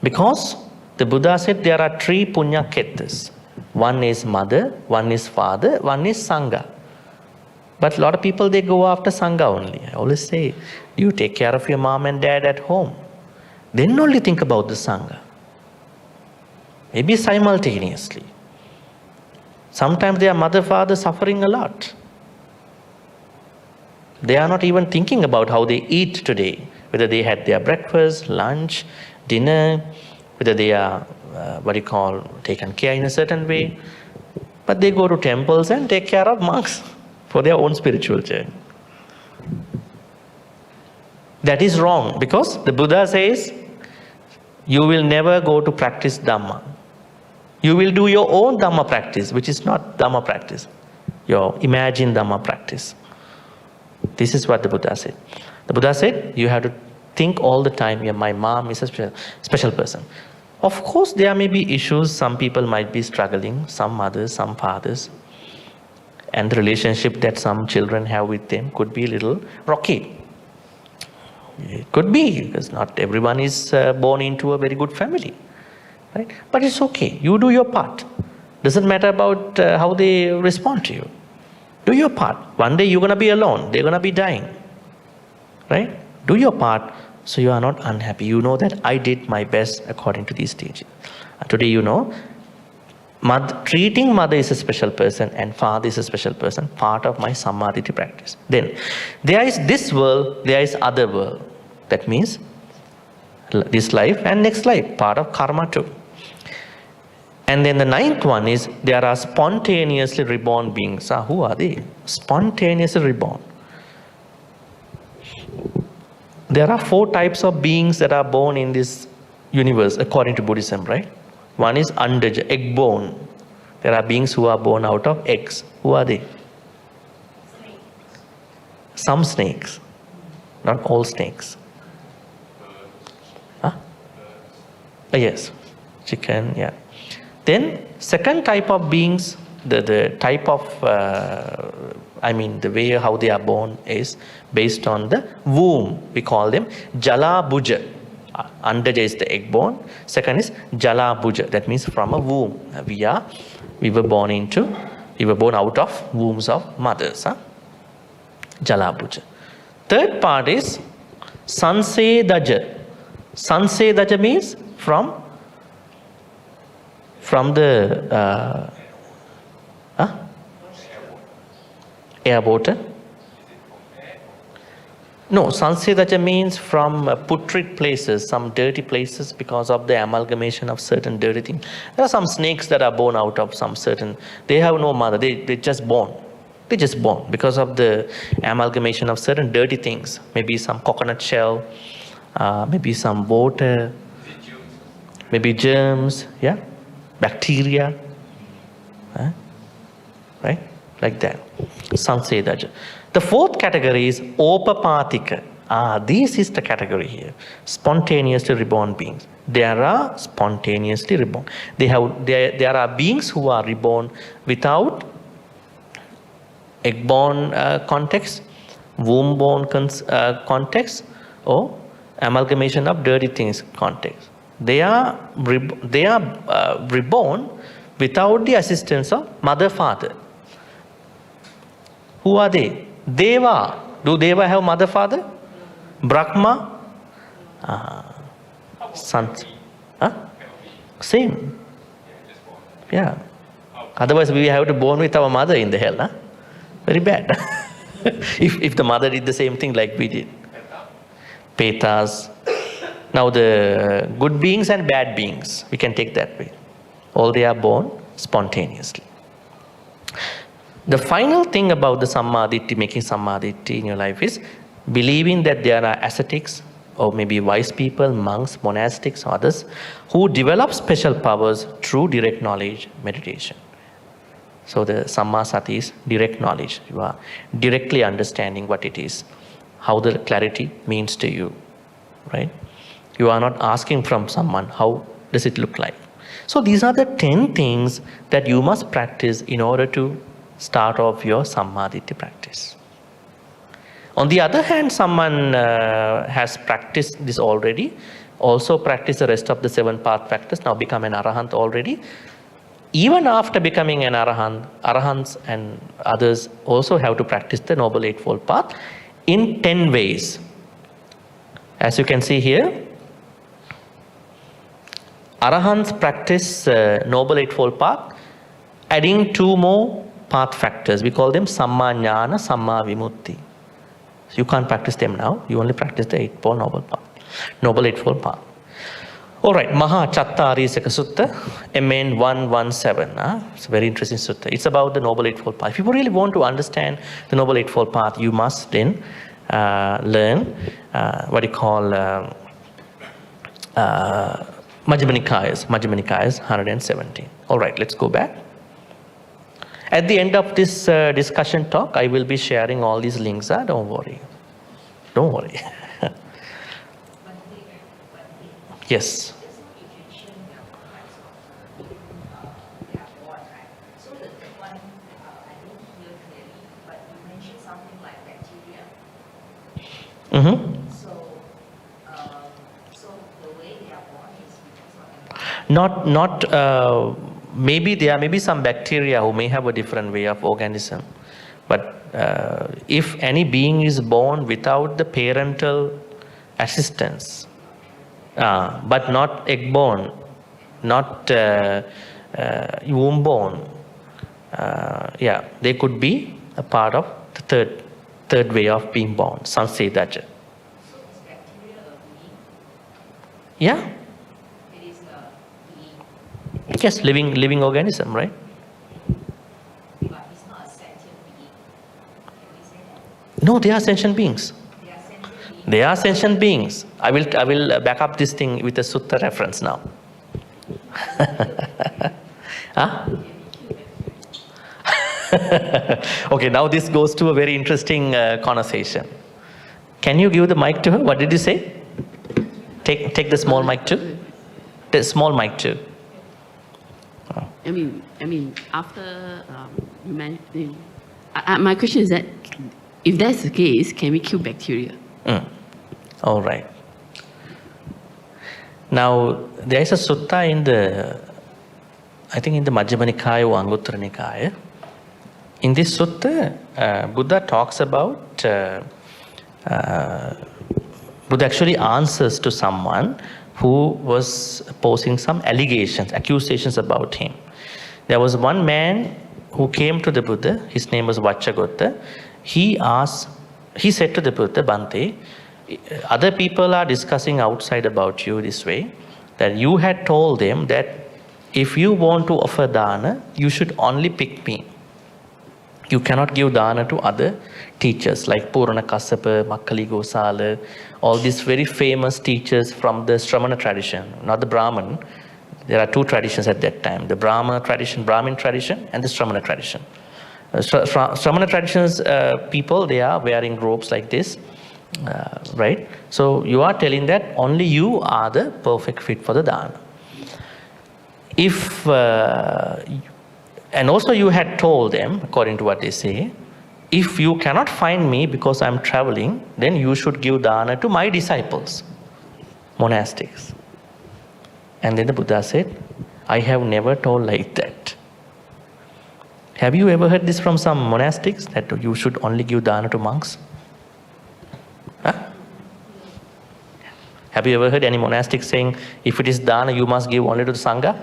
Because the Buddha said there are 3 punya khetas. One is mother, one is father, one is sangha. But a lot of people, they go after sangha only. I always say, you take care of your mom and dad at home. Then only think about the sangha. Maybe simultaneously. Sometimes their mother, father suffering a lot. They are not even thinking about how they eat today, whether they had their breakfast, lunch, dinner, whether they are, taken care in a certain way. But they go to temples and take care of monks for their own spiritual journey. That is wrong, because the Buddha says, you will never go to practice Dhamma. You will do your own Dhamma practice, which is not Dhamma practice. Your imagined Dhamma practice. This is what the Buddha said. The Buddha said, you have to think all the time, yeah, my mom is a special person. Of course, there may be issues. Some people might be struggling, some mothers, some fathers. And the relationship that some children have with them could be a little rocky. It could be, because not everyone is born into a very good family. Right? But it's okay. You do your part. Doesn't matter about how they respond to you. Do your part. One day you're going to be alone. They're going to be dying. Right? Do your part so you are not unhappy. You know that I did my best according to these stages. And today you know, treating mother is a special person and father is a special person, part of my samadhi practice. Then, there is this world, there is other world. That means, this life and next life, part of karma too. And then the 9th one is, there are spontaneously reborn beings. Who are they? Spontaneously reborn. There are 4 types of beings that are born in this universe, according to Buddhism, right? One is andaja, egg born. There are beings who are born out of eggs. Who are they? Snakes. Some snakes, not all snakes. Yes, chicken, yeah. Then, second type of beings, the type of, the way how they are born is based on the womb. We call them jala bhuja. Andaja is the egg born. Second is jala bhuja. That means from a womb. We were born out of wombs of mothers. Jala bhuja. Third part is sansedaja. Sansedaja means from the air water. No, sansedaja means from putrid places, some dirty places, because of the amalgamation of certain dirty things. There are some snakes that are born out of some certain, they have no mother, they just born. They're just born because of the amalgamation of certain dirty things. Maybe some coconut shell, maybe some water, maybe germs, yeah, bacteria, right, like that. Sansedaja. The fourth category is Opapatika. This is the category here. Spontaneously reborn beings. There are spontaneously reborn. There are beings who are reborn without egg-born context, womb-born context, or amalgamation of dirty things context. They are reborn without the assistance of mother, father. Who are they? Deva. Do Deva have mother, father? Brahma? Sons. Same. Yeah. Otherwise we have to born with our mother in the hell. Huh? Very bad. if the mother did the same thing like we did. Petas. Now the good beings and bad beings, we can take that way. All they are born spontaneously. The final thing about the Sammaditthi, making Sammaditthi in your life is believing that there are ascetics or maybe wise people, monks, monastics, others who develop special powers through direct knowledge, meditation. So the Sammasati is direct knowledge. You are directly understanding what it is, how the clarity means to you, right? You are not asking from someone, how does it look like? So these are the 10 things that you must practice in order to start off your Sammaditthi practice. On the other hand, someone has practiced this already, also practiced the rest of the 7 path practice, now become an Arahant already. Even after becoming an Arahant, Arahants and others also have to practice the Noble Eightfold Path in 10 ways. As you can see here, Arahants practice Noble Eightfold Path, adding 2 more path factors. We call them Samma Jnana, Samma Vimutti. So you can't practice them now. You only practice the Eightfold Noble Path, Noble Eightfold Path. All right, Maha Chattarisaka Sutta, MN 117. It's a very interesting sutta. It's about the Noble Eightfold Path. If you really want to understand the Noble Eightfold Path, you must then learn what you call Majjhima Nikayas 117. All right, let's go back. At the end of this discussion talk, I will be sharing all these links. Don't worry. Don't worry. Yes. Mm-hmm. So the way they are born is because of maybe there may be some bacteria who may have a different way of organism, but if any being is born without the parental assistance, but not egg born, not womb born, yeah, they could be a part of the third way of being born. Some say that. So is bacteria a being? Yeah. It is a being. Yes, living organism, right? But it's not a sentient being. Can we say that? No, they are sentient beings. They are sentient beings. I will back up this thing with a sutta reference now. Huh? Okay, now this goes to a very interesting conversation. Can you give the mic to her? What did you say? Take the small mic too. The small mic too. Oh. I mean, after you mentioned, my question is that if that's the case, can we kill bacteria? All right. Now there is a sutta in the, I think in the Majjhima Nikaya or Anguttara Nikaya. In this sutta, Buddha talks about, Buddha actually answers to someone who was posing some allegations, accusations about him. There was one man who came to the Buddha, his name was Vachchagotta. He said to the Buddha, Bhante, other people are discussing outside about you this way, that you had told them that if you want to offer dana, you should only pick me. You cannot give dana to other teachers like Purana Kassapa, Makkali Gosala, all these very famous teachers from the Shramana tradition, not the Brahman. There are two traditions at that time, the Brahmin tradition and the Shramana tradition. Shramana traditions people, they are wearing robes like this, right? So you are telling that only you are the perfect fit for the dana. If, and also you had told them, according to what they say, if you cannot find me because I'm traveling, then you should give dana to my disciples, monastics. And then the Buddha said, I have never told like that. Have you ever heard this from some monastics, that you should only give dana to monks? Huh? Have you ever heard any monastic saying, if it is dana, you must give only to the Sangha?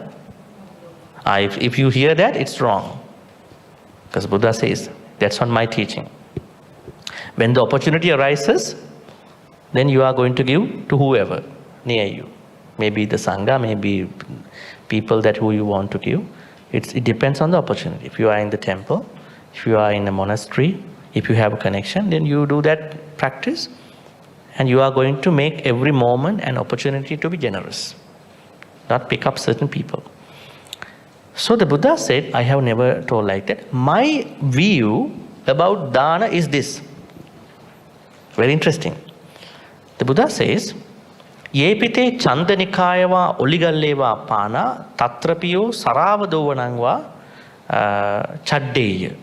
If you hear that, it's wrong. Because Buddha says, that's not my teaching. When the opportunity arises, then you are going to give to whoever near you. Maybe the Sangha, maybe people that who you want to give. It depends on the opportunity. If you are in the temple, if you are in a monastery, if you have a connection, then you do that practice. And you are going to make every moment an opportunity to be generous. Not pick up certain people. So the Buddha said, I have never told like that. My view about dana is this. Very interesting. The Buddha says, Yepite chandanikayava oligalleva pana tatrapiyo saravadovanangva chaddeya.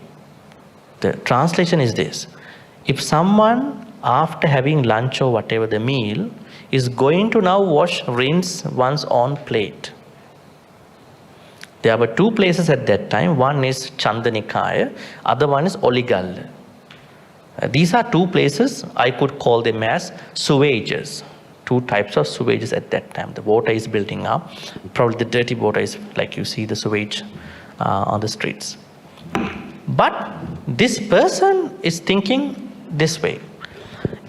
The translation is this. If someone, after having lunch or whatever the meal, is going to now rinse one's own plate. There were two places at that time. One is Chandanikaya, other one is Oligalla. These are two places, I could call them as sewages. Two types of sewages at that time. The water is building up. Probably the dirty water is like you see the sewage on the streets. But this person is thinking this way.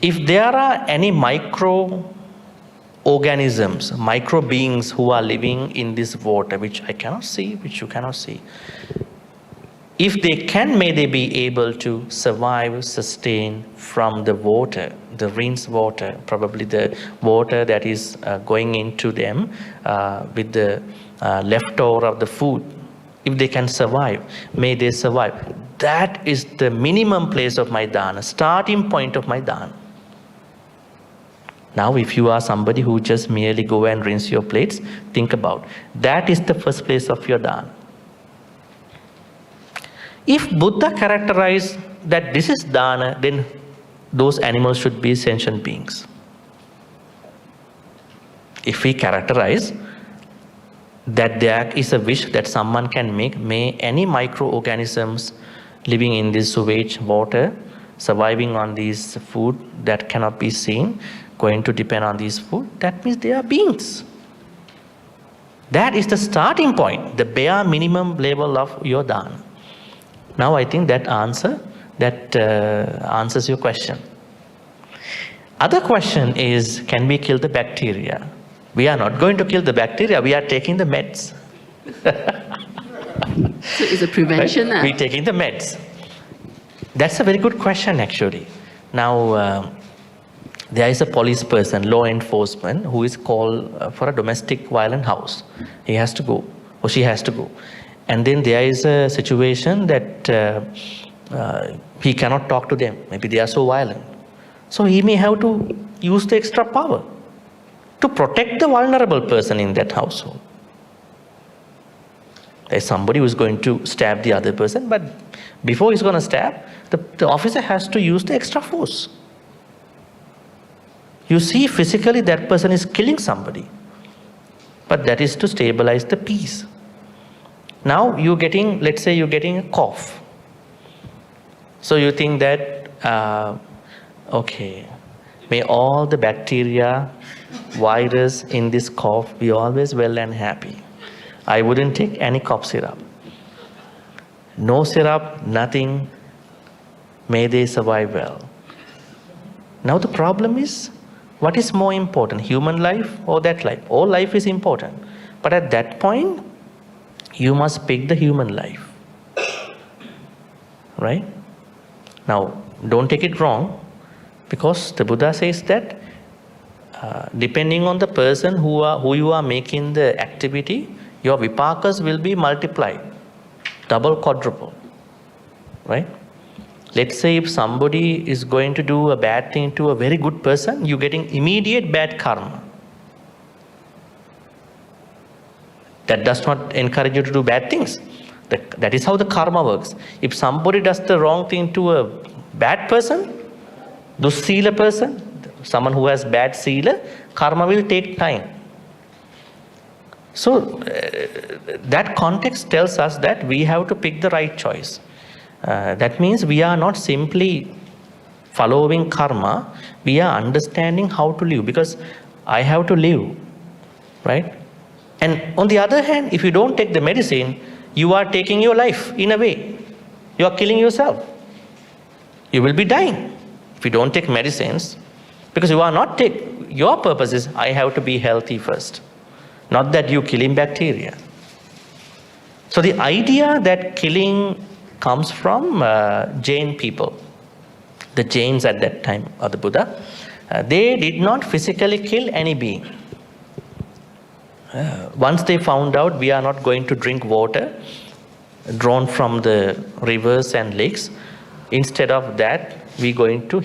If there are any micro-organisms, micro-beings who are living in this water, which I cannot see, which you cannot see, if they can, may they be able to survive, sustain from the water, the rinsed water, probably the water that is going into them with the leftover of the food. If they can survive, may they survive. That is the minimum place of my dana, starting point of my dana. Now, if you are somebody who just merely go and rinse your plates, think about that is the first place of your dana. If Buddha characterized that this is dana, then those animals should be sentient beings. If we characterize that there is a wish that someone can make, may any microorganisms living in this sewage water, surviving on these food that cannot be seen, going to depend on these food, that means they are beings. That is the starting point, the bare minimum level of your dana. Now I think that answers your question. Other question is, can we kill the bacteria? We are not going to kill the bacteria, we are taking the meds. So it's a prevention. Right? We're taking the meds. That's a very good question actually. Now, there is a police person, law enforcement, who is called for a domestic violent house. He has to go, or she has to go. And then there is a situation that he cannot talk to them. Maybe they are so violent. So he may have to use the extra power to protect the vulnerable person in that household. There's somebody who is going to stab the other person, but before he's going to stab, the officer has to use the extra force. You see, physically that person is killing somebody, but that is to stabilize the peace. Now you're getting, let's say you're getting a cough. So you think that, okay, may all the bacteria, virus in this cough be always well and happy. I wouldn't take any cough syrup. No syrup, nothing, may they survive well. Now the problem is, what is more important, human life or that life? All life is important. But at that point, you must pick the human life. right? Now, don't take it wrong, because the Buddha says that depending on the person who you are making the activity, your vipakas will be multiplied, double, quadruple, right? Let's say if somebody is going to do a bad thing to a very good person, you're getting immediate bad karma. That does not encourage you to do bad things. That is how the karma works. If somebody does the wrong thing to a bad person, dussila person, someone who has bad sila, karma will take time. So that context tells us that we have to pick the right choice. That means we are not simply following karma, we are understanding how to live, because I have to live, right? And on the other hand, if you don't take the medicine, you are taking your life in a way. You are killing yourself. You will be dying if you don't take medicines, because you are not your purpose is I have to be healthy first, not that you killing bacteria. So the idea that killing comes from Jain people. The Jains at that time, or the Buddha, they did not physically kill any being. Once they found out we are not going to drink water drawn from the rivers and lakes, instead of that, we're going to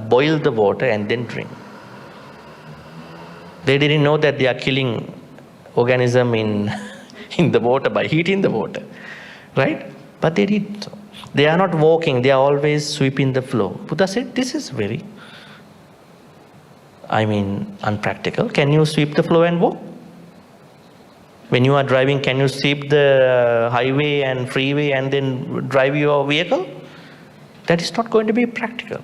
boil the water and then drink. They didn't know that they are killing organism in the water by heating the water, right? But they did so. They are not walking, they are always sweeping the floor. Buddha said, this is very, unpractical. Can you sweep the floor and walk? When you are driving, can you sweep the highway and freeway and then drive your vehicle? That is not going to be practical.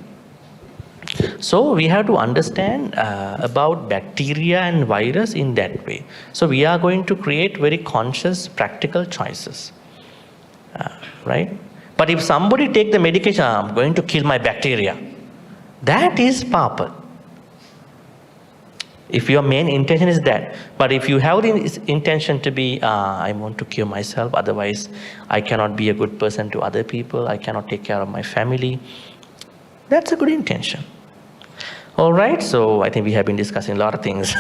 So we have to understand about bacteria and virus in that way. So we are going to create very conscious, practical choices, right? But if somebody take the medication, I'm going to kill my bacteria, that is papa. If your main intention is that, but if you have the intention to be, I want to cure myself, otherwise I cannot be a good person to other people, I cannot take care of my family, that's a good intention. All right, so I think we have been discussing a lot of things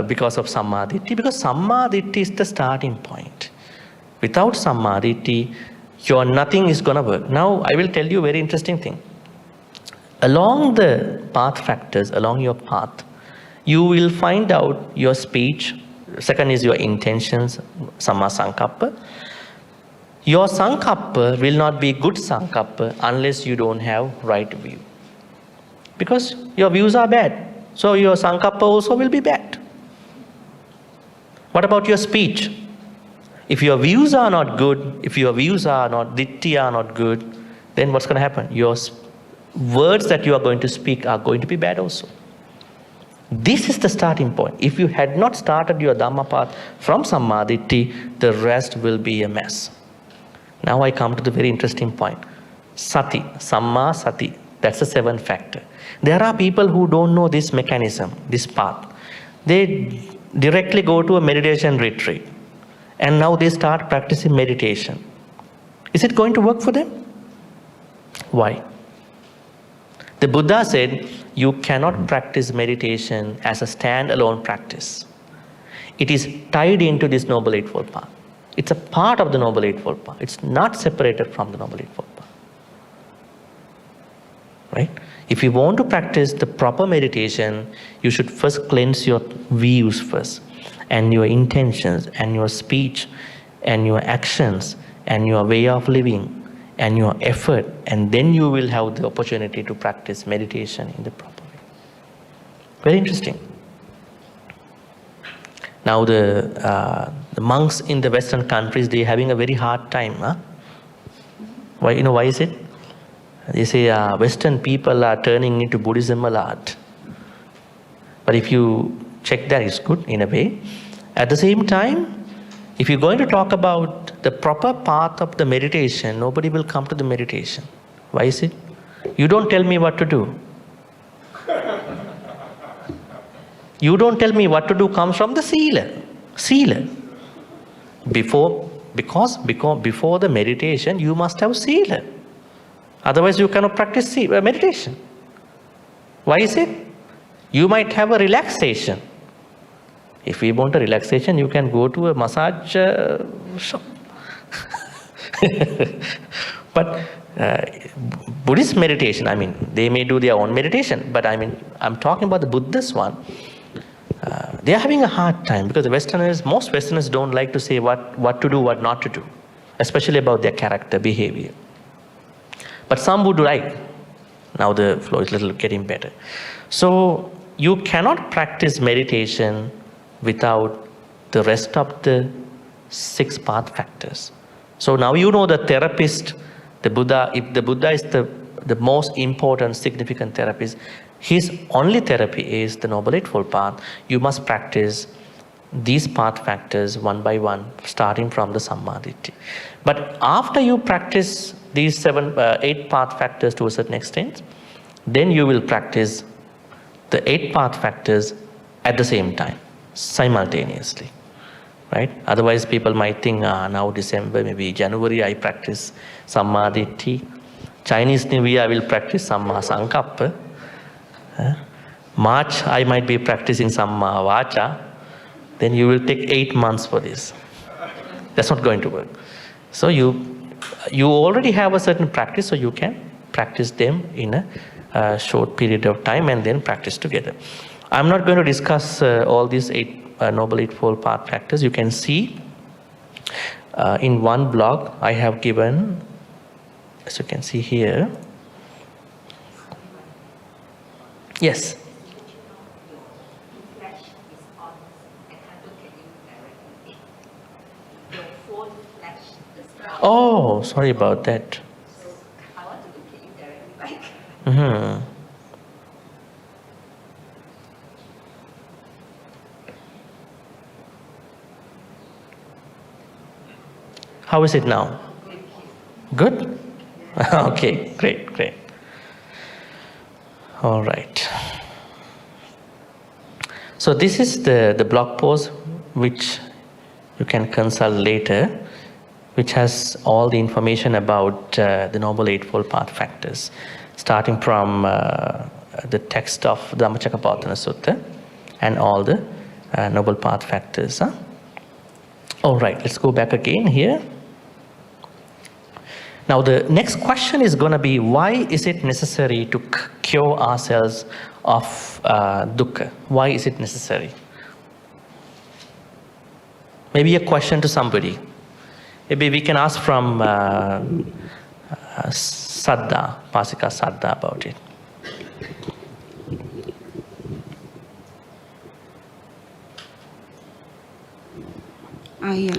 because of Sammaditthi, because Sammaditthi is the starting point. Without Sammaditthi, your nothing is going to work. Now, I will tell you a very interesting thing. Along the path factors, along your path, you will find out your speech. Second is your intentions, Samma Sankappa. Your Sankappa will not be good Sankappa unless you don't have right view. Because your views are bad. So your Sankappa also will be bad. What about your speech? If your views are not good, if your views are not, ditti are not good, then what's going to happen? Your words that you are going to speak are going to be bad also. This is the starting point. If you had not started your Dhamma path from Sammaditthi, the rest will be a mess. Now I come to the very interesting point. Sati, Samma Sati, that's the seventh factor. There are people who don't know this mechanism, this path. They directly go to a meditation retreat. And now they start practicing meditation. Is it going to work for them? Why? The Buddha said, you cannot practice meditation as a standalone practice. It is tied into this Noble Eightfold Path. It's a part of the Noble Eightfold Path. It's not separated from the Noble Eightfold Path. Right? If you want to practice the proper meditation, you should first cleanse your views first, and your intentions, and your speech, and your actions, and your way of living, and your effort, and then you will have the opportunity to practice meditation in the proper way. Very interesting. Now the monks in the Western countries, they're having a very hard time. Huh? Why? You know why is it? They say Western people are turning into Buddhism a lot. But if you check that, it's good in a way. At the same time, if you're going to talk about the proper path of the meditation, nobody will come to the meditation. Why is it? You don't tell me what to do. You don't tell me what to do comes from the sila. Sila. Before the meditation, you must have sila. Otherwise, you cannot practice meditation. Why is it? You might have a relaxation. If you want a relaxation, you can go to a massage shop. But Buddhist meditation, I mean, they may do their own meditation, but I mean, I'm talking about the Buddhist one. They are having a hard time because the Westerners, most Westerners don't like to say what to do, what not to do, especially about their character, behavior. But some would like. Now the flow is a little getting better. So you cannot practice meditation without the rest of the 6 path factors. So now you know the therapist, the Buddha, if the Buddha is the most important, significant therapist, his only therapy is the Noble Eightfold Path. You must practice these path factors one by one, starting from the Sammaditthi. But after you practice these 8 path factors to a certain extent, then you will practice the 8 path factors at the same time, simultaneously. Right? Otherwise, people might think, now December, maybe January, I practice Sammaditthi. Chinese New Year, I will practice Samma Sankappa. March, I might be practicing Samma Vacha. Then you will take 8 months for this. That's not going to work. So you already have a certain practice, so you can practice them in a short period of time and then practice together. I'm not going to discuss all these 8 Noble Eightfold Path factors. You can see in one blog I have given, as you can see here. Yes. Oh, sorry about that. Mm-hmm. How is it now? Good? Okay, great. All right. So this is the blog post which you can consult later, which has all the information about the Noble Eightfold Path factors, starting from the text of Dhammacakkappavattana Sutta and all the Noble Path factors. All right, let's go back again here. Now the next question is going to be, why is it necessary to cure ourselves of dukkha? Why is it necessary? Maybe a question to somebody. Maybe we can ask from Saddha, Pasika Saddha about it.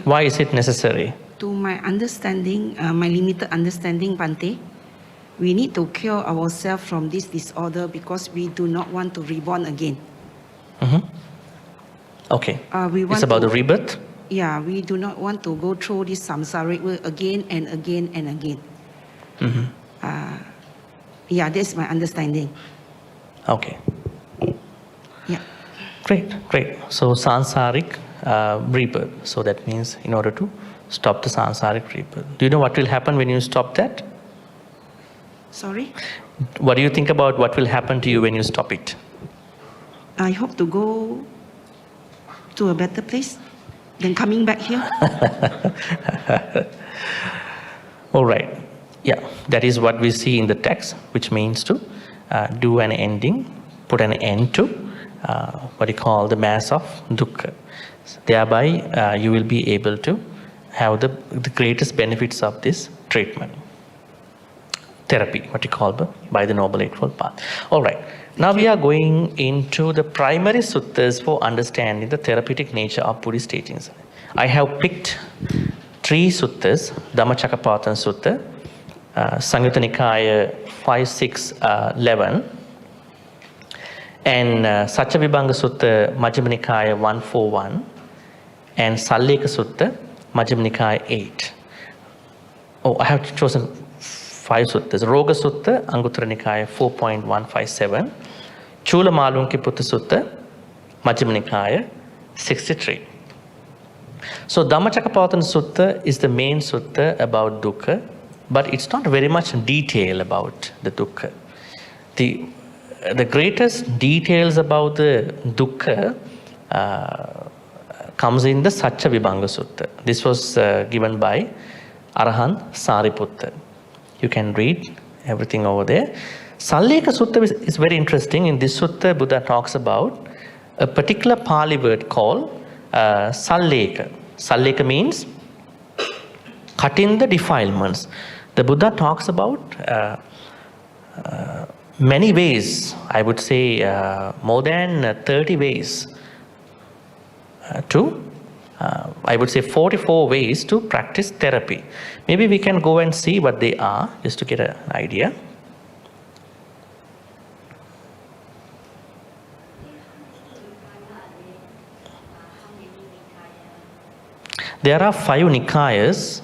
Why is it necessary? To my understanding, my limited understanding, Bhante, we need to cure ourselves from this disorder because we do not want to reborn again. Mm-hmm. Okay. It's about the rebirth? Yeah, we do not want to go through this samsaric world again and again and again. Mm-hmm. Yeah, that's my understanding. Okay. Yeah. Great. So samsaric rebirth. So that means in order to stop the samsaric rebirth. Do you know what will happen when you stop that? Sorry? What do you think about what will happen to you when you stop it? I hope to go to a better place than coming back here. All right. Yeah, that is what we see in the text, which means to do an ending, put an end to what you call the mass of dukkha. Thereby, you will be able to have the greatest benefits of this treatment. Therapy, what you call by the Noble Eightfold Path. All right. Now we are going into the primary suttas for understanding the therapeutic nature of Buddhist teachings. I have picked 3 suttas, Dhammacakkappavattana Sutta, Samyutta Nikaya 5, 6, 11, and Saccavibhanga Sutta, Majjhima Nikaya 141, and Salleka Sutta, Majjhima Nikaya 8. Oh, I have chosen 5 suttas. Roga Sutta, Anguttara Nikaya 4.157, Chula Malunkyaputta Sutta, Majjhima Nikaya 63. So Dhammacakkappavattana Sutta is the main sutta about dukkha, but it's not very much detail about the dukkha. The greatest details about the dukkha comes in the Satcha Vibhanga Sutta. This was given by Arahant Sariputta. You can read everything over there. Salleka Sutta is very interesting. In this sutta, Buddha talks about a particular Pali word called Salleka. Salleka means cutting the defilements. The Buddha talks about many ways, I would say more than 30 ways I would say 44 ways to practice therapy. Maybe we can go and see what they are, just to get an idea. There are 5 Nikayas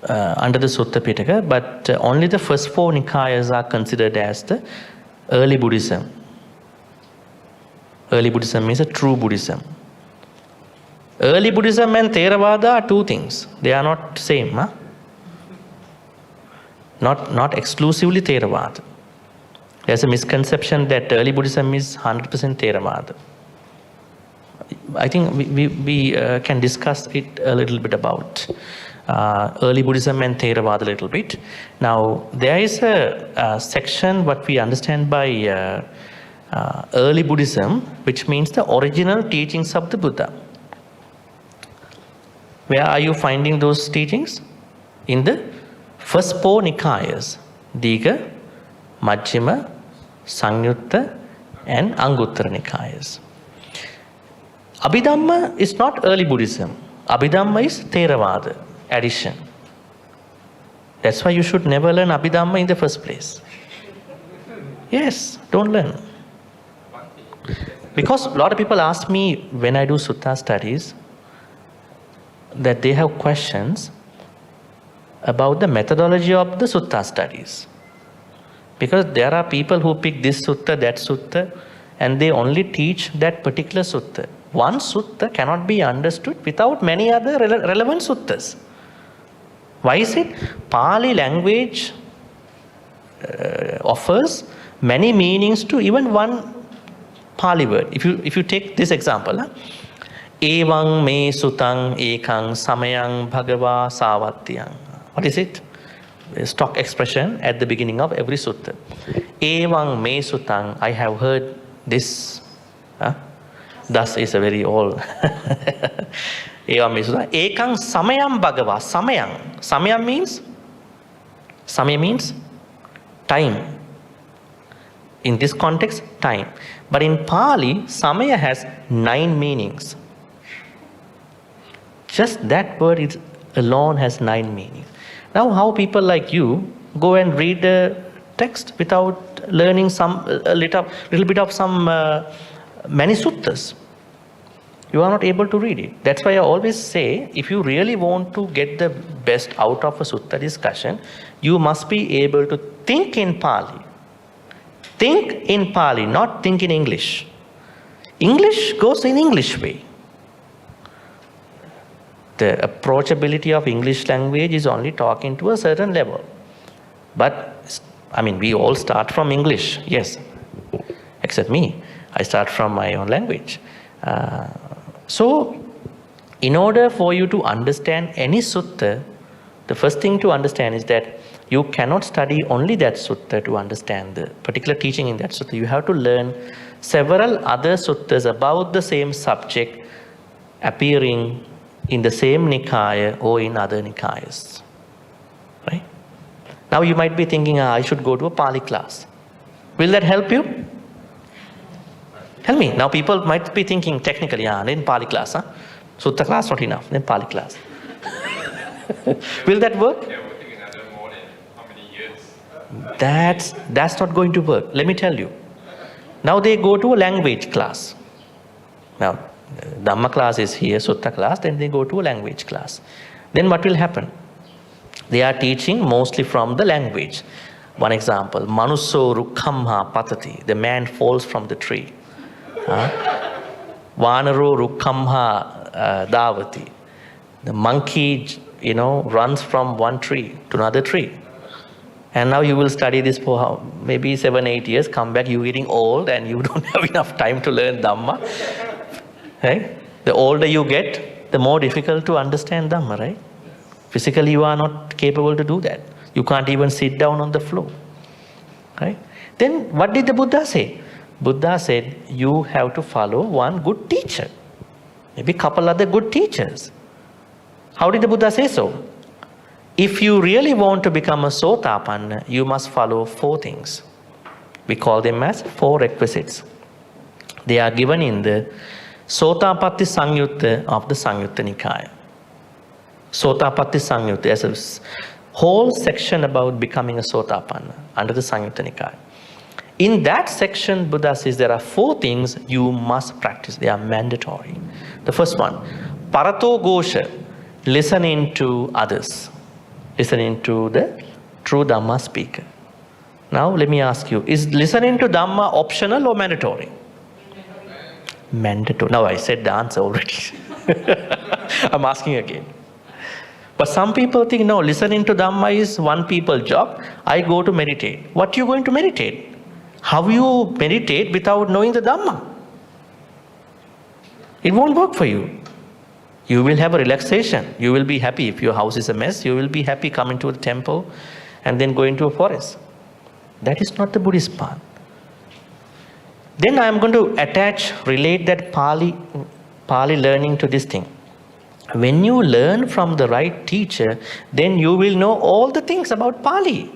under the Sutta Pitaka, but only the first 4 Nikayas are considered as the early Buddhism. Early Buddhism means a true Buddhism. Early Buddhism and Theravada are 2 things. They are not same. Huh? Not exclusively Theravada. There's a misconception that early Buddhism is 100% Theravada. I think we can discuss it a little bit about early Buddhism and Theravada a little bit. Now, there is a section what we understand by early Buddhism, which means the original teachings of the Buddha. Where are you finding those teachings? In the first 4 Nikayas, Diga, Majjhima, Sangyutta and Anguttara Nikayas. Abhidhamma is not early Buddhism. Abhidhamma is Theravada addition. That's why you should never learn Abhidhamma in the first place. Yes, don't learn. Because a lot of people ask me when I do sutta studies that they have questions about the methodology of the sutta studies. Because there are people who pick this sutta, that sutta, and they only teach that particular sutta. One sutta cannot be understood without many other relevant suttas. Why is it? Pali language offers many meanings to even one Pali word. If you take this example, Evang me sutang ekang samayang bhagava savatyang. What is it? A stock expression at the beginning of every sutta. Evang me sutang, I have heard this. Thus is a very old. Evang me sutang ekang samayang bhagava. Samayang. Samaya means time. In this context, time. But in Pali, samaya has 9 meanings. Just that word alone has 9 meanings. Now, how people like you go and read the text without learning a little bit of some many suttas? You are not able to read it. That's why I always say, if you really want to get the best out of a sutta discussion, you must be able to think in Pali. Think in Pali, not think in English. English goes in English way. The approachability of English language is only talking to a certain level. But, I mean, we all start from English, yes. Except me. I start from my own language. So, in order for you to understand any sutta, the first thing to understand is that you cannot study only that sutta to understand the particular teaching in that sutta. You have to learn several other suttas about the same subject appearing in the same Nikaya or in other Nikayas. Right? Now you might be thinking, I should go to a Pali class. Will that help you? Tell me. Now people might be thinking technically, then Pali class, Sutta class not enough, then Pali class. Will that work? That's not going to work. Let me tell you. Now they go to a language class. Now, Dhamma class is here, Sutta class, then they go to a language class. Then what will happen? They are teaching mostly from the language. One example, Manusso Rukhamha Patati, the man falls from the tree. Vanaro Rukhamha Davati, the monkey runs from one tree to another tree. And now you will study this for maybe 7-8 years, come back, you're getting old and you don't have enough time to learn Dhamma. Right? The older you get, the more difficult to understand Dhamma, right? Physically, you are not capable to do that. You can't even sit down on the floor. Right? Then what did the Buddha say? Buddha said, you have to follow one good teacher. Maybe a couple other good teachers. How did the Buddha say so? If you really want to become a Sotapanna, you must follow 4 things. We call them as 4 requisites. They are given in the Sotapatti Sangyutta of the Sangyutta Nikaya. Sotapatti Sangyutta, there's a whole section about becoming a Sotapanna under the Sangyutta Nikaya. In that section, Buddha says there are 4 things you must practice. They are mandatory. The first one, Parato Gosha, listening to others. Listening to the true Dhamma speaker. Now let me ask you, is listening to Dhamma optional or mandatory? Mandatory. Now I said the answer already. I'm asking again. But some people think, no, listening to Dhamma is one people's job. I go to meditate. What are you going to meditate? How you meditate without knowing the Dhamma? It won't work for you. You will have a relaxation. You will be happy. If your house is a mess, you will be happy coming to the temple and then going to a forest. That is not the Buddhist path. Then I am going to relate that Pali learning to this thing. When you learn from the right teacher, then you will know all the things about Pali.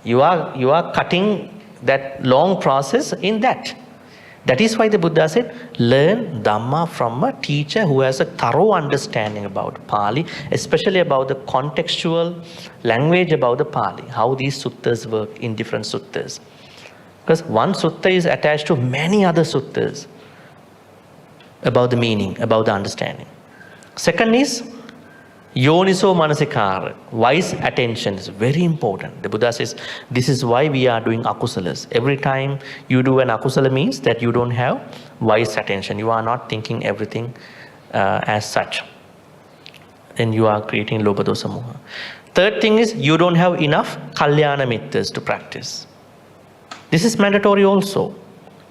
You are cutting that long process in that. That is why the Buddha said, learn Dhamma from a teacher who has a thorough understanding about Pali, especially about the contextual language about the Pali, how these suttas work in different suttas. Because one sutta is attached to many other suttas about the meaning, about the understanding. Second is Yoniso Manasikara, wise attention is very important. The Buddha says, this is why we are doing akusalas. Every time you do an akusala means that you don't have wise attention. You are not thinking everything as such. Then you are creating lobha dosa moha. Third thing is, you don't have enough kalyana mittas to practice. This is mandatory also.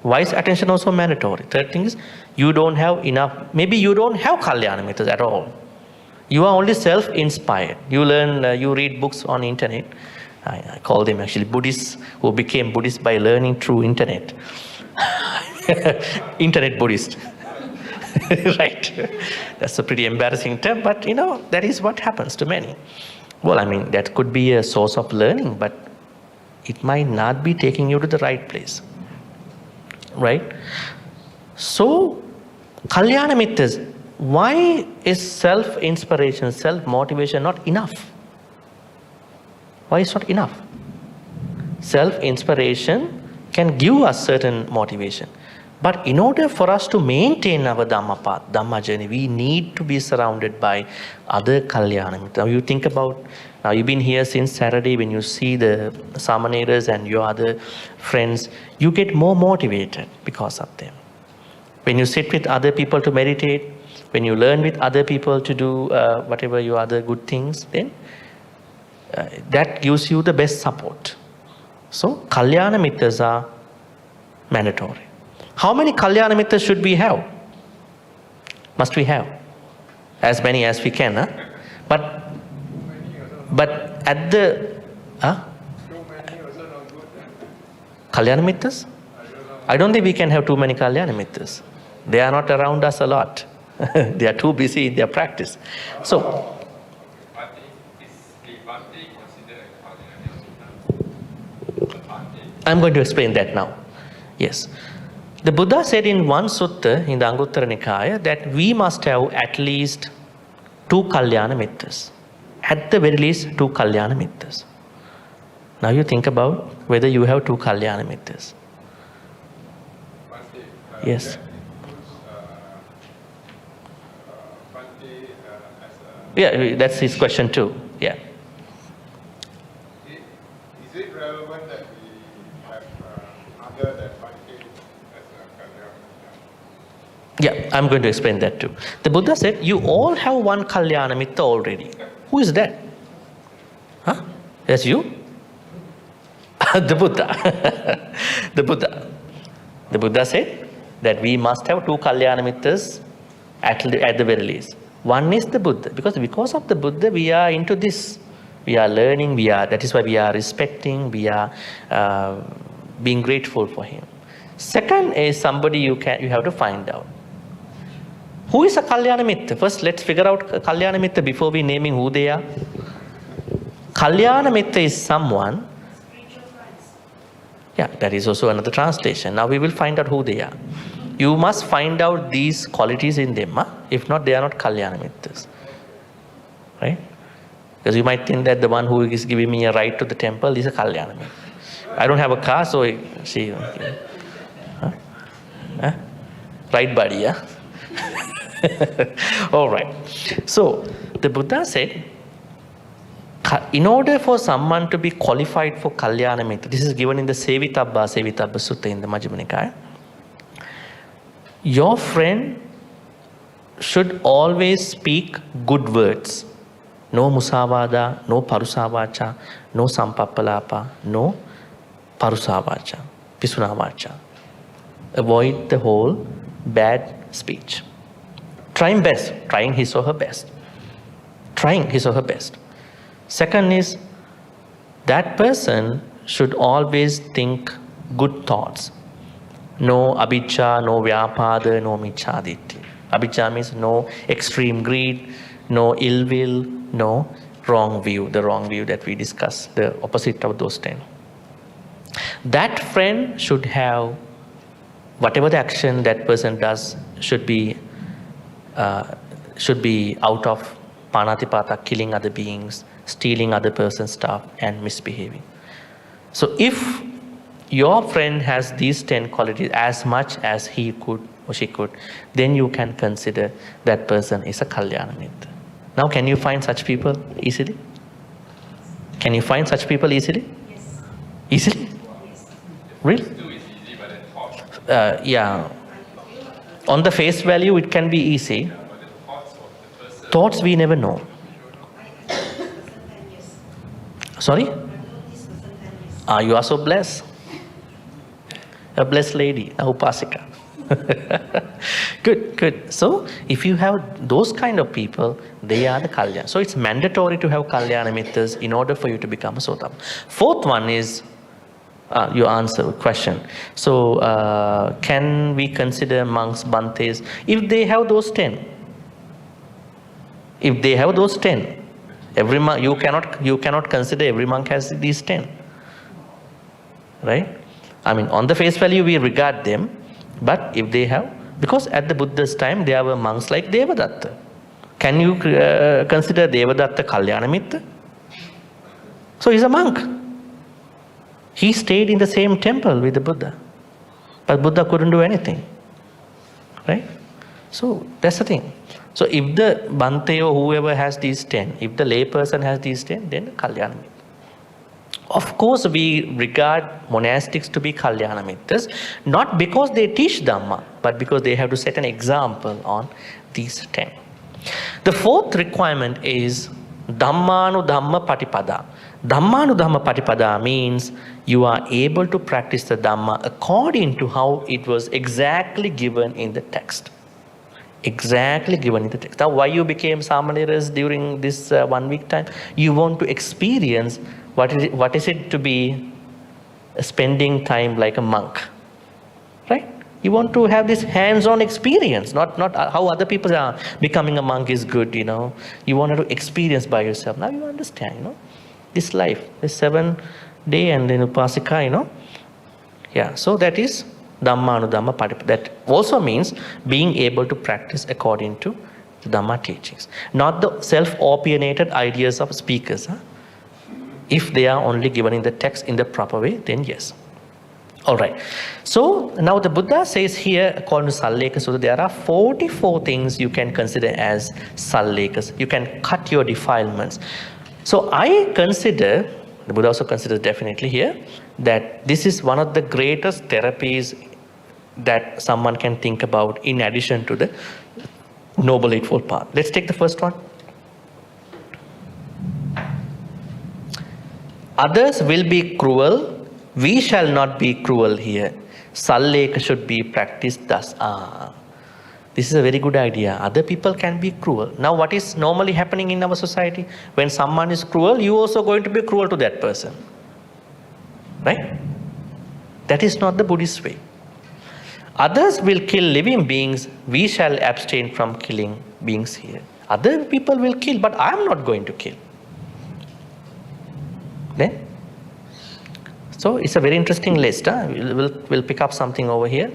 Wise attention also mandatory. Third thing is, you don't have enough, maybe you don't have kalyana mittas at all. You are only self-inspired. You learn, you read books on internet. I call them actually Buddhists who became Buddhists by learning through internet. Internet Buddhist. Right. That's a pretty embarrassing term, but that is what happens to many. Well, I mean, that could be a source of learning, but it might not be taking you to the right place. Right? So, Kalyana Mittas. Why is self-inspiration, self-motivation not enough? Why is not enough? Self-inspiration can give us certain motivation. But in order for us to maintain our Dhamma path, Dhamma journey, we need to be surrounded by other Kalyana. Now you think about, now you've been here since Saturday, when you see the Samaneras and your other friends, you get more motivated because of them. When you sit with other people to meditate, when you learn with other people to do whatever your other good things, then that gives you the best support. So, Kalyana Mittas are mandatory. How many Kalyana Mittas should we have? Must we have? As many as we can, huh? But at the... Kalyana Mittas? I don't think we can have too many Kalyana Mittas. They are not around us a lot. They are too busy in their practice. So, I'm going to explain that now. Yes. The Buddha said in one sutta in the Anguttara Nikaya that we must have at least 2 Kalyana Mittas. At the very least 2 Kalyana Mittas. Now you think about whether you have 2 Kalyana Mittas. Yes. Yeah, that's his question too. Yeah. Is it relevant that we have other than Bhante as a Kalyana? Yeah, I'm going to explain that too. The Buddha said, you all have one Kalyana Mitta already. Who is that? Huh? That's you? The Buddha. The Buddha. The Buddha said that we must have two Kalyana Mittas at the very least. One is the Buddha, because of the Buddha we are into this. We are learning, that is why we are respecting, we are being grateful for him. Second is somebody you have to find out. Who is a Kalyana Mitta? First, let's figure out a Kalyana Mitta before we naming who they are. Kalyana Mitta is someone. Yeah, that is also another translation. Now we will find out who they are. You must find out these qualities in them. Huh? If not, they are not Kalyana Mittas. Right? Because you might think that the one who is giving me a ride to the temple is a Kalyana Mitta. I don't have a car, so she. Huh? Huh? Right, buddy, yeah? All right. So, the Buddha said, in order for someone to be qualified for Kalyana Mitta, this is given in the Sevitabba Sutta in the Majjhima Nikaya, your friend should always speak good words. No musavada, no parusavacha, no sampappalapa, no parusavacha, pisunavacha. Avoid the whole bad speech. Trying his or her best. Trying his or her best. Second is, that person should always think good thoughts. No abhijja, no vyapada, no micchaditti. Abhijja means no extreme greed, no ill will, no wrong view, the wrong view that we discussed, the opposite of those 10. That friend should have, whatever the action that person does should be out of panatipata, killing other beings, stealing other person's stuff, and misbehaving. So if your friend has these 10 qualities as much as he could or she could, then you can consider that person is a Kalyana Mitta. Now, can you find such people easily? Can you find such people easily? Yes. Easily? Yes. Really? Yeah. On the face value, it can be easy. Thoughts we never know. Sorry? You are so blessed. A blessed lady, a upasika. Good. So, if you have those kind of people, they are the Kalyana. So, it's mandatory to have Kalyana Mittas in order for you to become a Sotapana. Fourth one is, you answer a question. So, can we consider monks, Bhantes, if they have those 10? If they have those 10, every monk, you cannot consider every monk has these 10. Right? I mean, on the face value, we regard them, but if they have, because at the Buddha's time, there were monks like Devadatta. Can you consider Devadatta Kalyana Mitta? So he's a monk. He stayed in the same temple with the Buddha, but Buddha couldn't do anything. Right? So that's the thing. So if the Bhante or whoever has these 10, if the lay person has these 10, then Kalyana Mitta. Of course, we regard monastics to be Kalyana Mittas, not because they teach Dhamma, but because they have to set an example on these 10. The fourth requirement is Dhammanudhamma Patipada. Dhammanudhamma Patipada means you are able to practice the Dhamma according to how it was exactly given in the text. Exactly given in the text. Now, why you became Samaneras during this 1 week time? You want to experience what is it to be spending time like a monk, right? You want to have this hands-on experience, not how other people are. Becoming a monk is good, you know. You want to experience by yourself. Now you understand, you know, this life, this 7-day and then upasika, you know. Yeah, so that is Dhammanudhamma Patipada. That also means being able to practice according to the Dhamma teachings, not the self-opinionated ideas of speakers. Huh? If they are only given in the text in the proper way, then yes. All right. So now the Buddha says here, according to Salleka Sutta, there are 44 things you can consider as Sallekas. You can cut your defilements. So I consider, the Buddha also considers definitely here, that this is one of the greatest therapies that someone can think about in addition to the Noble Eightfold Path. Let's take the first one. Others will be cruel, we shall not be cruel here. Salleka should be practiced thus. This is a very good idea. Other people can be cruel. Now what is normally happening in our society? When someone is cruel, you also going to be cruel to that person. Right? That is not the Buddhist way. Others will kill living beings, we shall abstain from killing beings here. Other people will kill, but I am not going to kill. Then? So it's a very interesting list. We'll pick up something over here.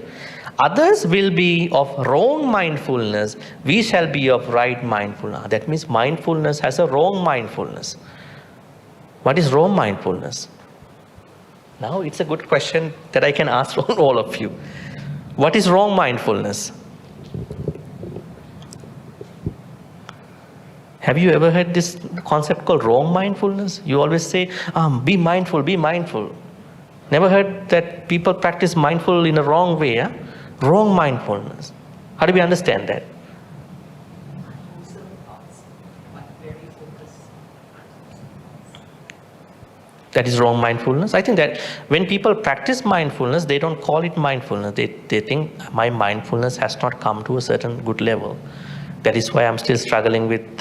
Others will be of wrong mindfulness, we shall be of right mindfulness. That means mindfulness has a wrong mindfulness. What is wrong mindfulness? Now it's a good question that I can ask all of you. What is wrong mindfulness? Have you ever heard this concept called wrong mindfulness? You always say, be mindful, be mindful. Never heard that people practice mindful in a wrong way? Huh? Wrong mindfulness. How do we understand that? That is wrong mindfulness. I think that when people practice mindfulness, they don't call it mindfulness. They think my mindfulness has not come to a certain good level. That is why I'm still struggling with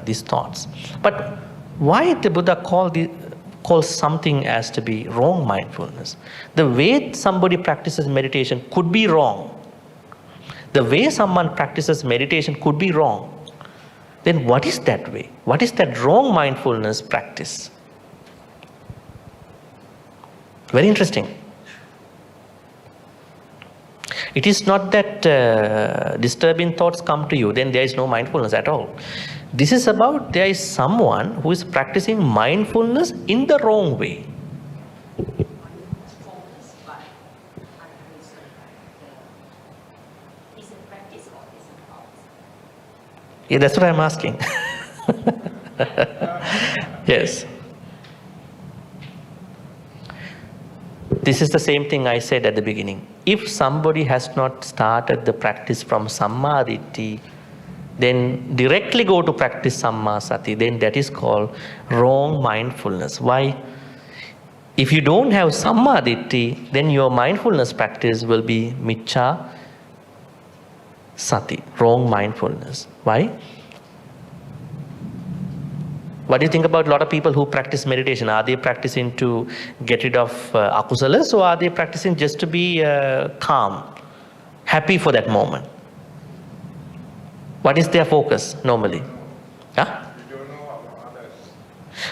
these thoughts. But why the Buddha calls something as to be wrong mindfulness? The way somebody practices meditation could be wrong. The way someone practices meditation could be wrong. Then what is that way? What is that wrong mindfulness practice? Very interesting. It is not that disturbing thoughts come to you, then there is no mindfulness at all. This is about there is someone who is practicing mindfulness in the wrong way. Yeah, that's what I'm asking. Yes. This is the same thing I said at the beginning. If somebody has not started the practice from Sammaditthi, then directly go to practice Sammasati, then that is called wrong mindfulness. Why? If you don't have Sammaditthi, then your mindfulness practice will be Miccha Sati, wrong mindfulness. Why? What do you think about a lot of people who practice meditation? Are they practicing to get rid of akusalas, or are they practicing just to be calm, happy for that moment? What is their focus normally? Huh? We don't know about others.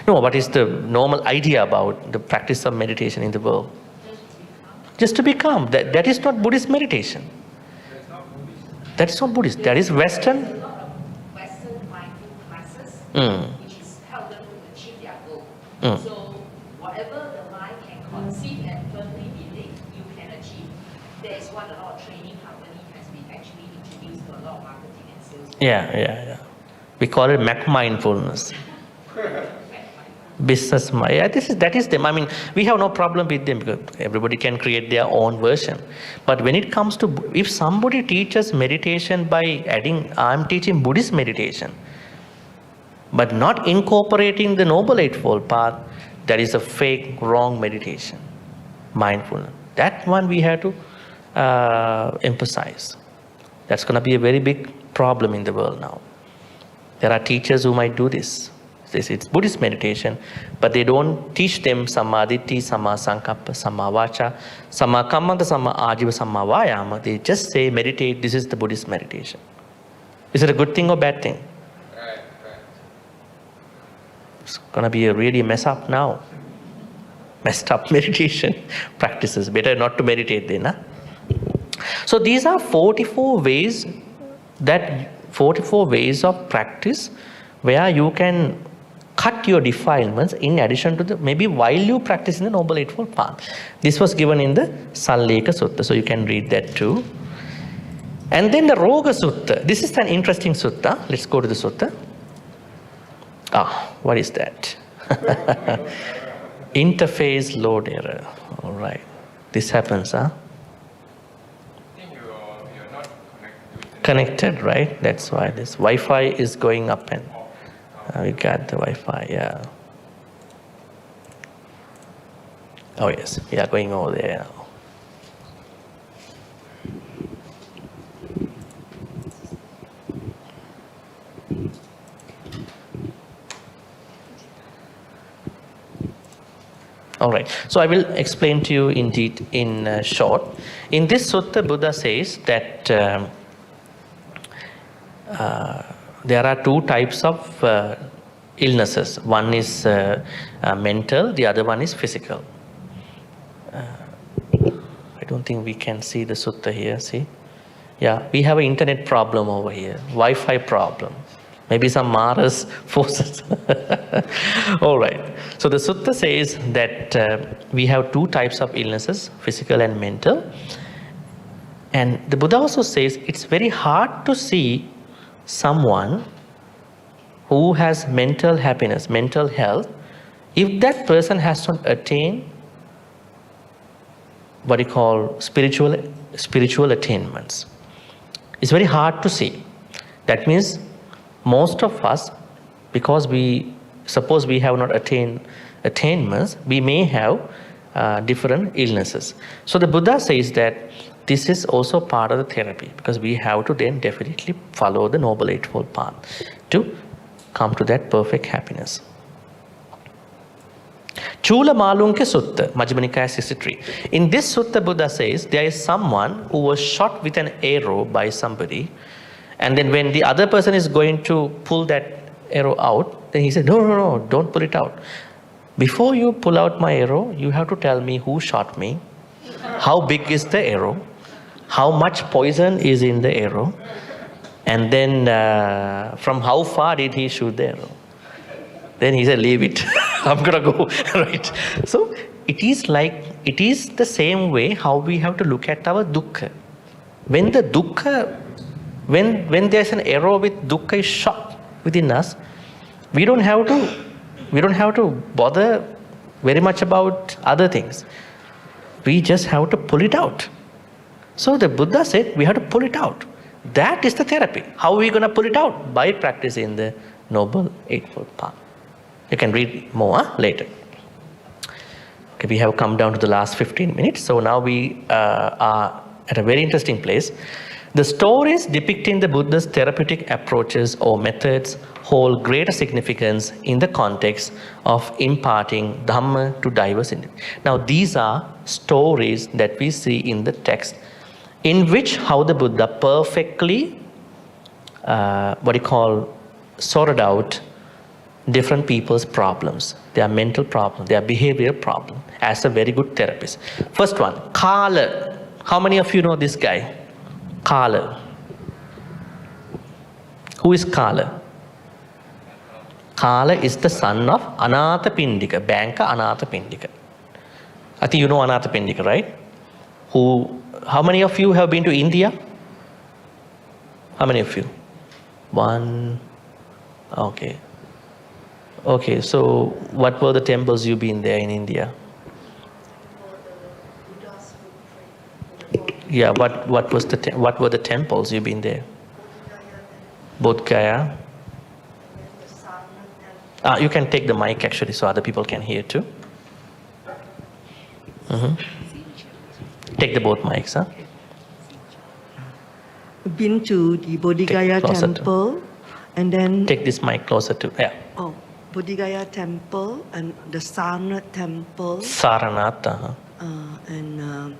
No, what is the normal idea about the practice of meditation in the world? Just to be calm. That is not Buddhist meditation. That is not Buddhist. That is Western. Western mindful classes, which is help them to achieve their goal. So whatever the mind can conceive and firmly believe, you can achieve. That is what a lot of training company has been actually introduced to a lot of marketing and sales. Yeah. We call it Mac mindfulness. Business mind. Yeah, that is them. I mean, we have no problem with them because everybody can create their own version. But when it comes to, if somebody teaches meditation by adding, I'm teaching Buddhist meditation, but not incorporating the Noble Eightfold Path, that is a fake, wrong meditation, mindfulness. That one we have to emphasize. That's going to be a very big problem in the world now. There are teachers who might do this. It's Buddhist meditation, but they don't teach them Sammaditthi, Samma Sankappa, Samma Vacha, Samma Kammanta, Samma Ajiva, Samma Vayama. They just say meditate, this is the Buddhist meditation. Is it a good thing or bad thing? Right. It's going to be a really messed up now. Messed up meditation practices. Better not to meditate then. Huh? So these are 44 ways of practice where you can cut your defilements in addition to maybe while you practice in the Noble Eightfold Path. This was given in the Salleka Sutta, so you can read that too. And then the Roga Sutta. This is an interesting sutta. Let's go to the sutta. What is that? Interface load error. All right. This happens, huh? connected, right? That's why this Wi-Fi is going up and we got the Wi-Fi, yeah. Oh yes, we are going over there now. All right, so I will explain to you indeed in short. In this sutta, Buddha says that there are two types of illnesses. One is mental, the other one is physical. I don't think we can see the sutta here, see? Yeah, we have an internet problem over here, Wi-Fi problem. Maybe some Mara's forces. All right. So the sutta says that we have two types of illnesses, physical and mental. And the Buddha also says it's very hard to see someone who has mental happiness, mental health, if that person has not attained what you call spiritual attainments. It's very hard to see. That means most of us, because we suppose we have not attained attainments, we may have different illnesses. So the Buddha says that this is also part of the therapy, because we have to then definitely follow the Noble Eightfold Path to come to that perfect happiness. Chula Malunke Sutta, Majjhima Nikaya 63. In this sutta, Buddha says there is someone who was shot with an arrow by somebody, and then when the other person is going to pull that arrow out, then he said, no, don't pull it out. Before you pull out my arrow, you have to tell me who shot me, how big is the arrow, how much poison is in the arrow, and then from how far did he shoot the arrow. Then he said, leave it, I'm gonna go, right? So it is the same way how we have to look at our dukkha. When the dukkha, when there's an arrow with dukkha is shot within us, we don't have to bother very much about other things. We just have to pull it out. So the Buddha said we have to pull it out. That is the therapy. How are we going to pull it out? By practicing the Noble Eightfold Path. You can read more later. Okay, we have come down to the last 15 minutes. So now we are at a very interesting place. The stories depicting the Buddha's therapeutic approaches or methods hold greater significance in the context of imparting Dhamma to diverse individuals. Now these are stories that we see in the text, in which how the Buddha perfectly sorted out different people's problems, their mental problems, their behavioral problems, as a very good therapist. First one, Kala. How many of you know this guy? Kala. Who is Kala? Kala is the son of Anathapindika, banker Anathapindika. I think you know Anathapindika, right? How many of you have been to India? How many of you? One. Okay. Okay, so what were the temples you've been there in India? Yeah, what were the temples you've been there? Bodh Gaya. You can take the mic actually, so other people can hear too. Take the both mics, huh? Been to the Bodh Gaya temple, and then take this mic closer to Bodh Gaya temple and the Sarnath temple. Sarnath. And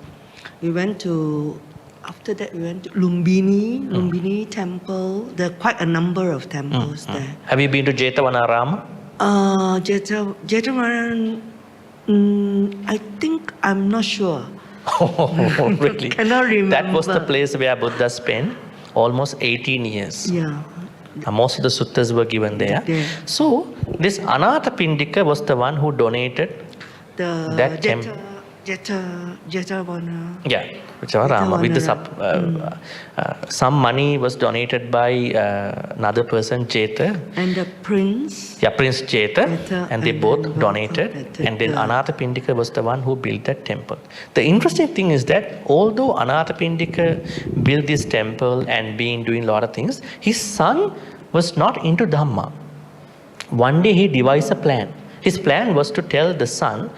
we went to. After that, we went to Lumbini temple. There are quite a number of temples there. Have you been to Jetavanarama? Jetavaran, I think, I'm not sure. Oh, really? Cannot remember. That was the place where Buddha spent almost 18 years. Yeah. Most of the suttas were given there. So, this Anathapindika was the one who donated that temple. Jetavana. Yeah, Rama. With the some money was donated by another person, Jeta. And the prince. Yeah, Prince Jeta, and they both donated. And then the- Anathapindika was the one who built that temple. The interesting thing is that although Anathapindika built this temple and been doing a lot of things, his son was not into Dhamma. One day he devised a plan. His plan was to tell the son,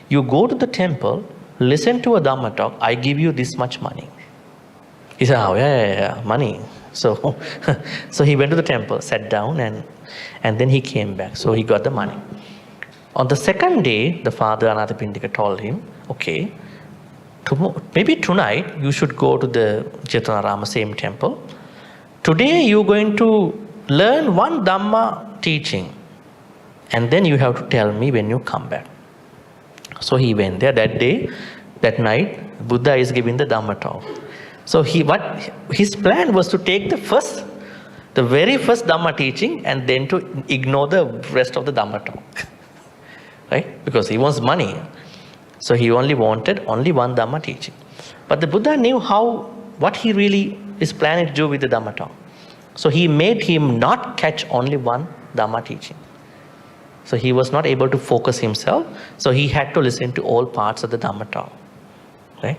you go to the temple, listen to a Dhamma talk, I give you this much money. He said, oh, yeah, money. So, so he went to the temple, sat down, and then he came back. So he got the money. On the second day, the father Anathapindika told him, okay, maybe tonight you should go to the Jetanarama, same temple. Today you're going to learn one Dhamma teaching, and then you have to tell me when you come back. So he went there that day, that night, Buddha is giving the Dhamma talk. So his plan was to take the very first Dhamma teaching and then to ignore the rest of the Dhamma talk. Right? Because he wants money. So he only wanted one Dhamma teaching. But the Buddha knew what he really is planning to do with the Dhamma talk. So he made him not catch only one Dhamma teaching. So he was not able to focus himself. So he had to listen to all parts of the Dhamma talk. Right?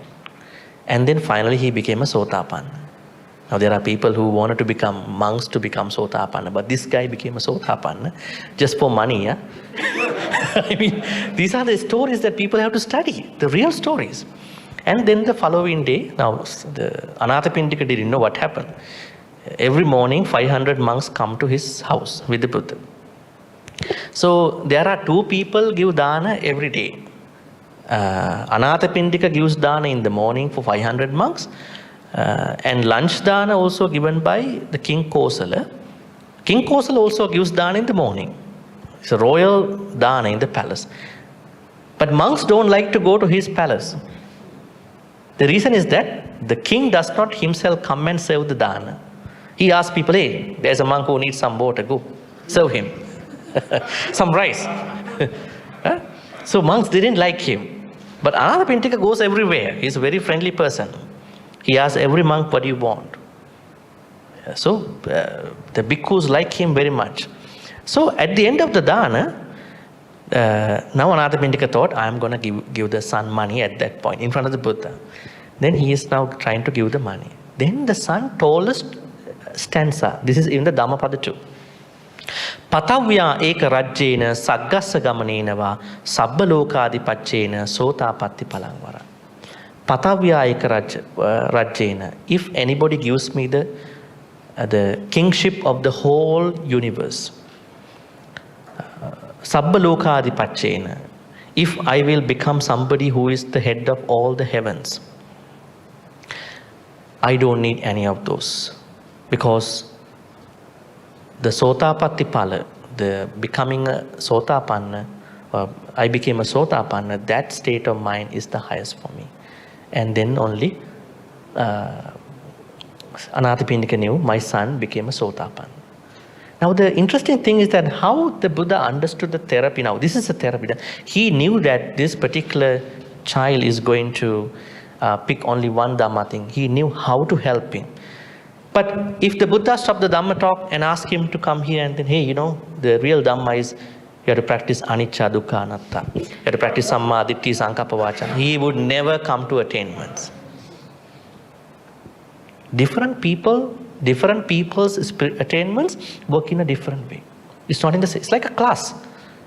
And then finally he became a Sotapanna. Now there are people who wanted to become monks to become Sotapanna, but this guy became a Sotapanna just for money. Yeah? I mean, these are the stories that people have to study, the real stories. And then the following day, now the Anathapindika didn't know what happened. Every morning 500 monks come to his house with the Buddha. So there are 2 people give dana every day. Anathapindika gives dana in the morning for 500 monks, and lunch dana also given by the King Kosala. King Kosala also gives dana in the morning. It's a royal dana in the palace. But monks don't like to go to his palace. The reason is that the king does not himself come and serve the dana. He asks people, hey, there's a monk who needs some water, go serve him. Some rice. So monks didn't like him. But Anathapindika goes everywhere. He's a very friendly person. He asks every monk, what do you want? So the bhikkhus like him very much. So at the end of the dana, now Anathapindika thought, I'm going to give the son money at that point in front of the Buddha. Then he is now trying to give the money. Then the son told us stanza. This is in the Dhammapada too. Patavya eka rajjena saggassa gamanenava sabba lokadipachena sotapatti palangvara. Patavya eka rajjena. If anybody gives me the kingship of the whole universe, sabba lokadipachena, if I will become somebody who is the head of all the heavens, I don't need any of those. Because the Sotapatti Pala, the becoming a Sotapanna, I became a Sotapanna, that state of mind is the highest for me. And then only Anathapindika knew my son became a Sotapanna. Now the interesting thing is that how the Buddha understood the therapy. Now this is a therapy. He knew that this particular child is going to pick only one Dhamma thing. He knew how to help him. But if the Buddha stopped the Dhamma talk and asked him to come here and then, hey, the real Dhamma is you have to practice anicca, dukkha, anatta. You have to practice samma, ditthi, sankappa, vacana. He would never come to attainments. Different people's attainments work in a different way. It's not in the same. It's like a class.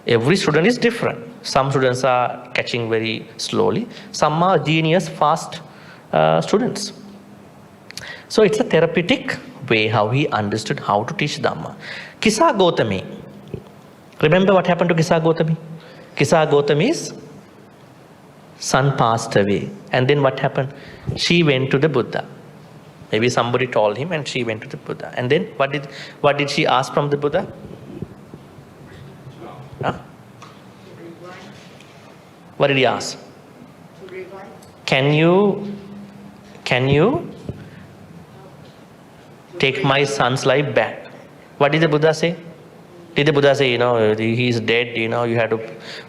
Every student is different. Some students are catching very slowly. Some are genius, fast students. So it's a therapeutic way how he understood how to teach Dhamma. Kisa Gotami. Remember what happened to Kisa Gotami? Kisa Gotami's son passed away. And then what happened? She went to the Buddha. Maybe somebody told him and she went to the Buddha. And then what did she ask from the Buddha? Huh? What did he ask? Can you take my son's life back? What did the Buddha say? Did the Buddha say, he's dead, you have to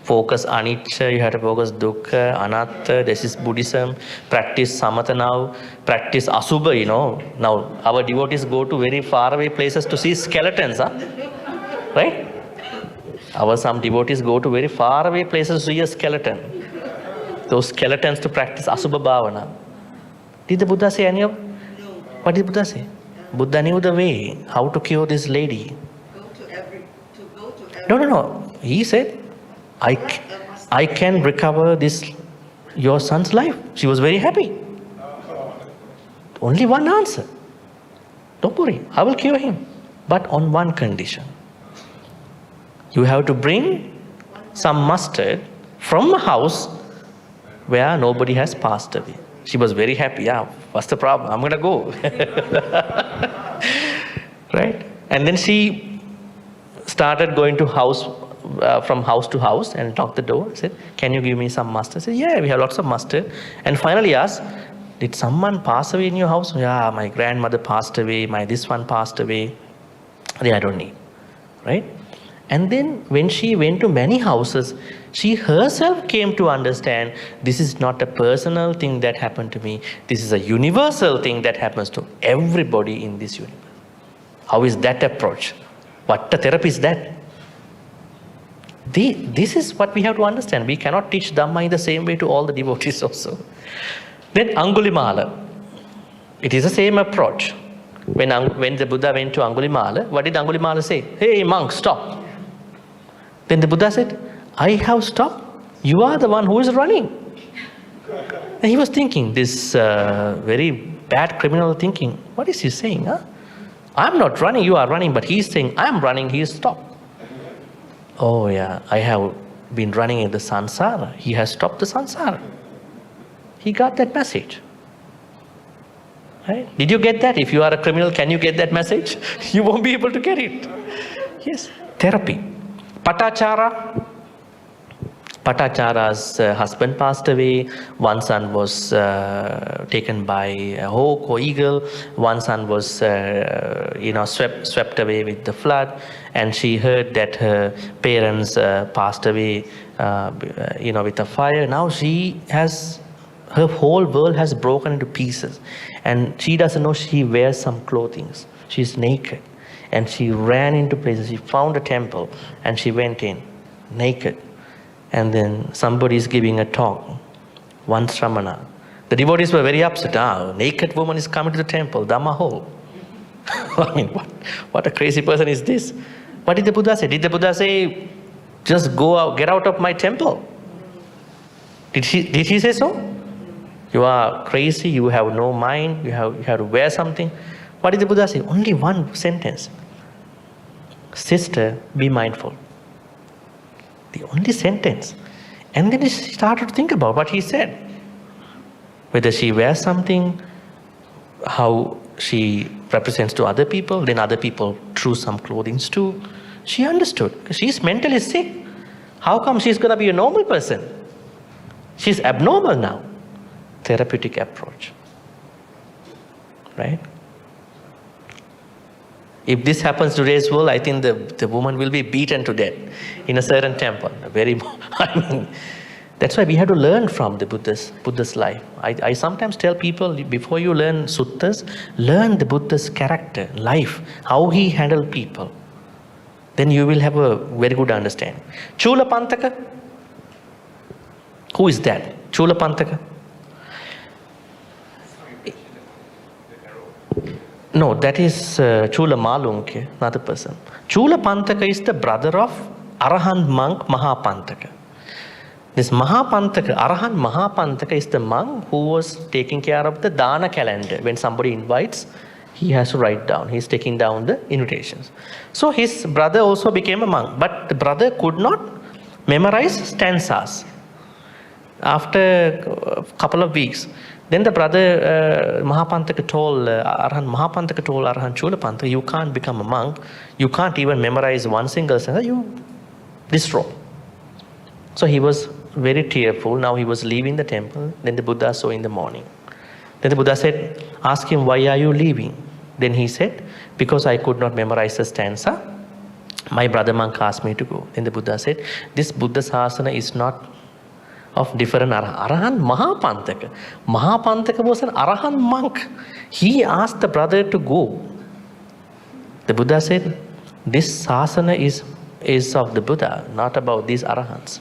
focus anicca, you have to focus dukkha, anatta, this is Buddhism, practice samatha now, practice asubha, Now, our devotees go to very far away places to see skeletons, right? Some devotees go to very far away places to see a skeleton. Those skeletons to practice asubha bhavana. Did the Buddha say any of? What did the Buddha say? Buddha knew the way, how to cure this lady. No. He said, I can recover your son's life. She was very happy. Only one answer. Don't worry, I will cure him. But on one condition. You have to bring some mustard from a house where nobody has passed away. She was very happy. Yeah, what's the problem? I'm going to go. Right? And then she started going to from house to house and knocked the door. Said, can you give me some mustard? I said, yeah, we have lots of mustard. And finally asked, did someone pass away in your house? Yeah, my grandmother passed away. This one passed away. I don't need. Right? And then when she went to many houses, she herself came to understand this is not a personal thing that happened to me. This is a universal thing that happens to everybody in this universe. How is that approach? What therapy is that? This is what we have to understand. We cannot teach Dhamma in the same way to all the devotees also. Then Angulimala. It is the same approach. When the Buddha went to Angulimala, what did Angulimala say? Hey monk, stop. Then the Buddha said, I have stopped. You are the one who is running. And he was thinking, this very bad criminal thinking. What is he saying? I'm not running, you are running. But he's saying, I'm running, he is stopped. Oh yeah, I have been running in the samsara. He has stopped the samsara. He got that message. Right? Did you get that? If you are a criminal, can you get that message? You won't be able to get it. Yes, therapy. Patachara's husband passed away. One son was taken by a hawk or eagle. One son was, swept away with the flood. And she heard that her parents passed away, with a fire. Now her whole world has broken into pieces. And she doesn't know she wears some clothing. She's naked. And she ran into places. She found a temple and she went in naked. And then somebody is giving a talk. One Shramana. The devotees were very upset. A naked woman is coming to the temple, Dhamma Hall. I mean, what a crazy person is this? What did the Buddha say? Did the Buddha say, just go out, get out of my temple? Did he say so? You are crazy, you have no mind, you have to wear something. What did the Buddha say? Only one sentence. Sister, be mindful. The only sentence. And then she started to think about what he said. Whether she wears something, how she represents to other people, then other people threw some clothing too. She understood. She's mentally sick. How come she's going to be a normal person? She's abnormal now. Therapeutic approach. Right? If this happens to today's world, I think the woman will be beaten to death in a certain temple. That's why we have to learn from the Buddha's life. I sometimes tell people, before you learn suttas, learn the Buddha's character, life, how he handled people. Then you will have a very good understanding. Chula Pantaka? Who is that? Chula Pantaka? No, that is Chula Malunke, another person. Chula Pantaka is the brother of Arahant monk Mahapantaka. This Mahapantaka, Arahant Mahapantaka is the monk who was taking care of the Dana calendar. When somebody invites, he has to write down. He's taking down the invitations. So his brother also became a monk. But the brother could not memorize stanzas. After a couple of weeks, then the brother Mahapantaka told Arahant Chula Pantaka, you can't become a monk. You can't even memorize one single stanza. You destroy. So he was very tearful. Now he was leaving the temple. Then the Buddha saw in the morning. Then the Buddha said, ask him, why are you leaving? Then he said, because I could not memorize the stanza. My brother monk asked me to go. Then the Buddha said, this Buddha Sasana is not of different Arahan Mahapantaka. Mahapantaka was an Arahan monk. He asked the brother to go. The Buddha said, this Sasana is of the Buddha, not about these Arahants.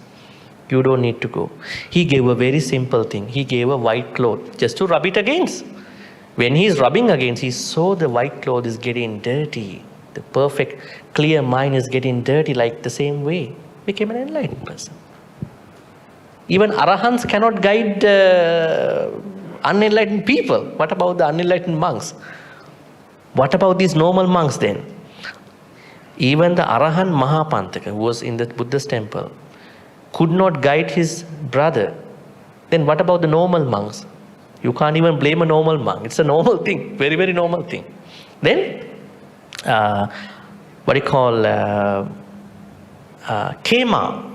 You don't need to go. He gave a very simple thing. He gave a white cloth just to rub it against. When he is rubbing against, he saw the white cloth is getting dirty. The perfect, clear mind is getting dirty like the same way. Became an enlightened person. Even Arahants cannot guide unenlightened people. What about the unenlightened monks? What about these normal monks then? Even the Arahan Mahapantaka, who was in the Buddha's temple, could not guide his brother. Then what about the normal monks? You can't even blame a normal monk. It's a normal thing, very, very normal thing. Then, what do you call, Kema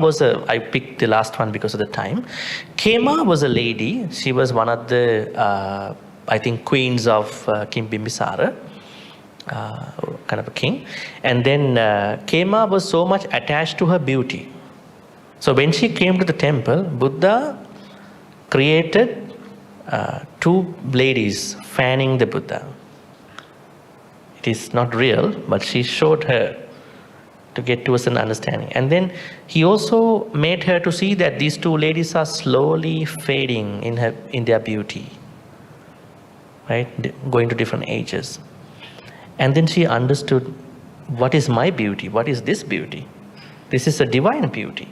was I picked the last one because of the time. Kema was a lady. She was one of the, I think, queens of King Bimbisara, kind of a king. And then Kema was so much attached to her beauty. So when she came to the temple, Buddha created two ladies fanning the Buddha. It is not real, but she showed her to get to an understanding. And then he also made her to see that these two ladies are slowly fading in their beauty, right? Going to different ages. And then she understood, what is my beauty? What is this beauty? This is a divine beauty.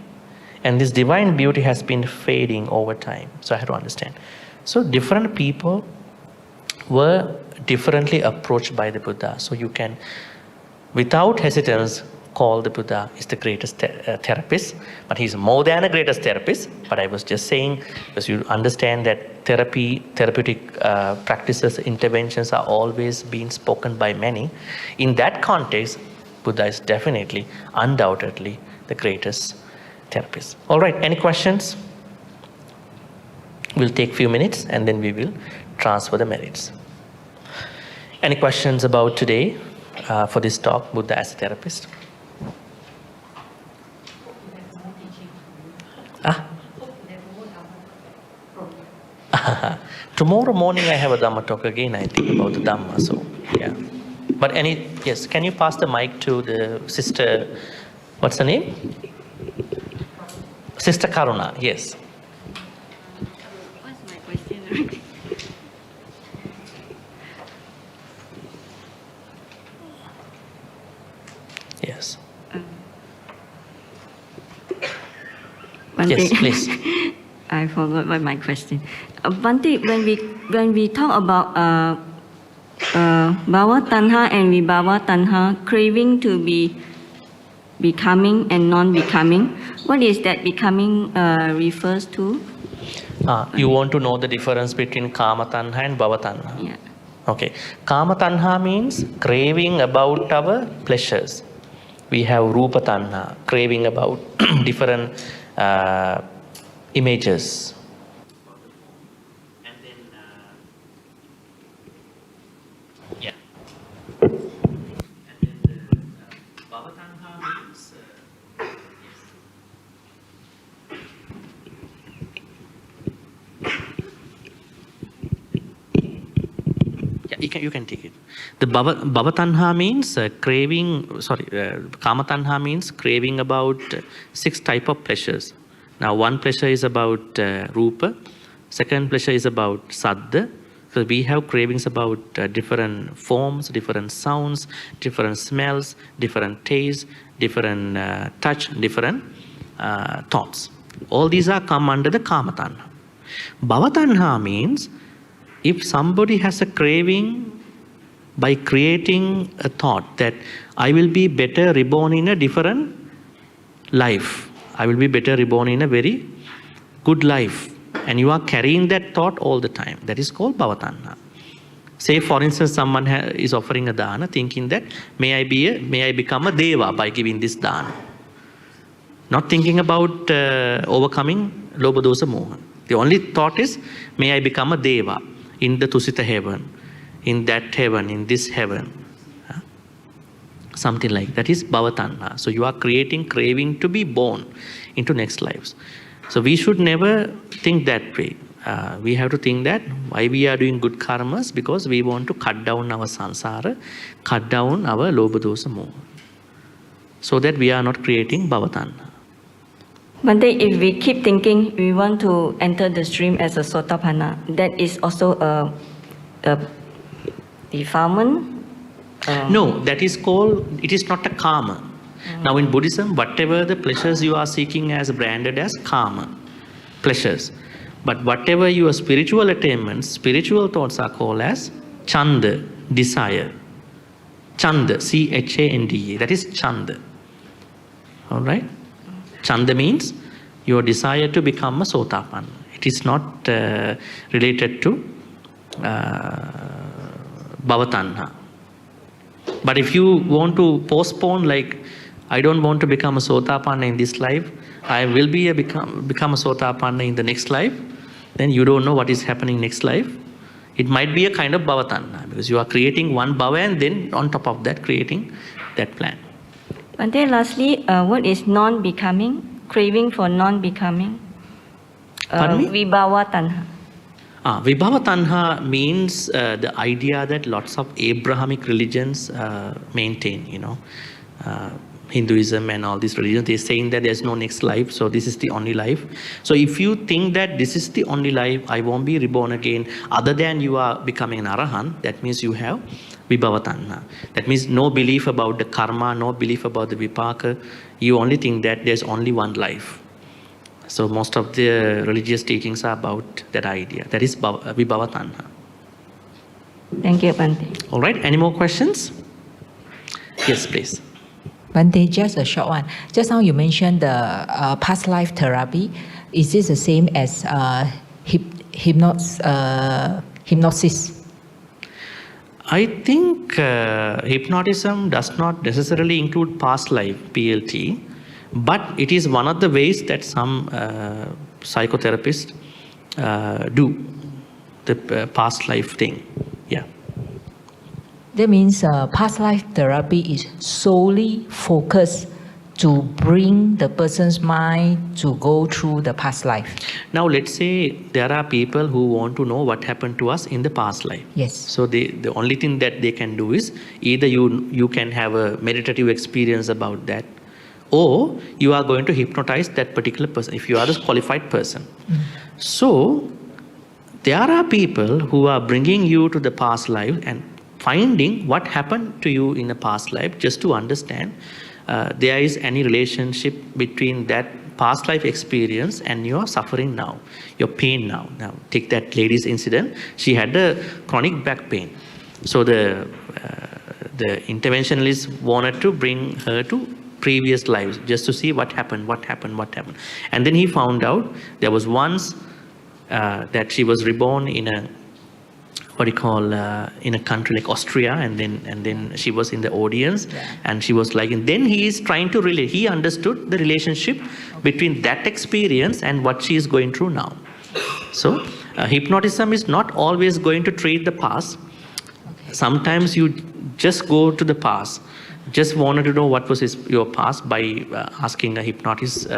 And this divine beauty has been fading over time. So I had to understand. So different people were differently approached by the Buddha. So you can, without hesitance, call the Buddha is the greatest therapist, but he's more than a greatest therapist. But I was just saying, because you understand that therapeutic practices, interventions are always being spoken by many. In that context, Buddha is definitely, undoubtedly, the greatest therapist. All right, any questions? We'll take a few minutes and then we will transfer the merits. Any questions about today for this talk, Buddha as a therapist? Tomorrow morning I have a Dhamma talk again, I think, about the Dhamma. So, yeah. But yes, can you pass the mic to the sister, what's her name? Sister Karuna, yes. What's my question? Yes. Bhante, yes, please. I forgot what my question. Bhante, when we talk about bhava tanha and vibhava tanha, craving to be becoming and non-becoming, what is that becoming refers to? You want to know the difference between kama tanha and bhava tanha? Yeah. Okay. Kama tanha means craving about our pleasures. We have rupa tanha, craving about different images. And then, yeah. And then the bhava tanha means, yeah, you can take it. The bhava tanha means craving, kama tanha means craving about 6 types of pleasures. Now, one pleasure is about rupa, second pleasure is about saddha. So we have cravings about different forms, different sounds, different smells, different tastes, different touch, different thoughts. All these are come under the kama tanha. Bhava tanha means if somebody has a craving by creating a thought that I will be better reborn in a different life. I will be better reborn in a very good life. And you are carrying that thought all the time. That is called bhava tanha. Say, for instance, someone is offering a dana thinking that may I become a deva by giving this dana. Not thinking about overcoming lobha dosa moha. The only thought is, may I become a deva in the Tusita heaven, in that heaven, in this heaven. Something like that is bhavatanha. So you are creating craving to be born into next lives. So we should never think that way. We have to think that why we are doing good karmas, because we want to cut down our samsara, cut down our lobha dosa moha, so that we are not creating bhavatanha. Bhante, if we keep thinking we want to enter the stream as a sotapanna, that is also a defilement? No, that is called, it is not a karma. Now in Buddhism, whatever the pleasures you are seeking as branded as karma, pleasures. But whatever your spiritual attainments, spiritual thoughts are called as chanda, desire. Chanda, C-H-A-N-D-A, that is chanda. Alright? Chanda means your desire to become a sotapanna. It is not related to bhavatanha. But if you want to postpone, like, I don't want to become a sotapanna in this life, I will become a sotapanna in the next life, then you don't know what is happening next life. It might be a kind of bhavatanha, because you are creating one bhava and then on top of that creating that plan. And then lastly, what is non-becoming? Craving for non-becoming? Vibhava tanha. Vibhava tanha means the idea that lots of Abrahamic religions maintain, you know. Hinduism and all these religions, they're saying that there's no next life, so this is the only life. So if you think that this is the only life, I won't be reborn again, other than you are becoming an arahant, that means you have vibhava tanha. That means no belief about the karma, no belief about the vipaka. You only think that there's only one life. So most of the religious teachings are about that idea. That is vibhava tanha. Thank you, Bhante. All right, any more questions? Yes, please. Bhante, just a short one. Just now you mentioned the past life therapy. Is this the same as hypnosis? I think hypnotism does not necessarily include past life, PLT, but it is one of the ways that some psychotherapists do the past life thing. Yeah. That means past life therapy is solely focused to bring the person's mind to go through the past life. Now let's say there are people who want to know what happened to us in the past life. Yes. So the only thing that they can do is either you can have a meditative experience about that, or you are going to hypnotize that particular person if you are the qualified person. So there are people who are bringing you to the past life and finding what happened to you in a past life, just to understand there is any relationship between that past life experience and your suffering now, your pain now. Now take that lady's incident. She had a chronic back pain. So the interventionalist wanted to bring her to previous lives just to see what happened. And then he found out there was once that she was reborn in a in a country like Austria, and then she was in the audience, and she was like, and then he is trying to relate. He understood the relationship between that experience and what she is going through now. So hypnotism is not always going to treat the past. Sometimes you just go to the past, just wanted to know what was your past by asking a hypnotist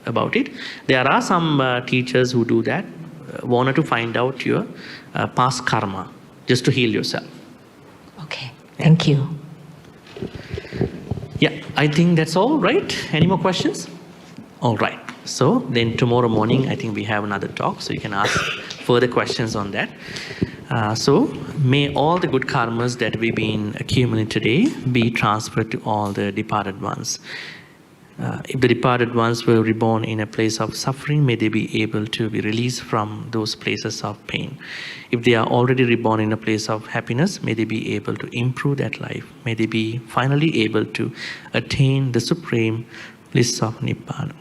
about it. There are some teachers who do that, wanted to find out your past karma, just to heal yourself. Okay, thank you. Yeah, I think that's all, right? Any more questions? All right. So then tomorrow morning, I think we have another talk, so you can ask further questions on that. So may all the good karmas that we've been accumulating today be transferred to all the departed ones. If the departed ones were reborn in a place of suffering, may they be able to be released from those places of pain. If they are already reborn in a place of happiness, may they be able to improve that life. May they be finally able to attain the supreme bliss of Nibbana.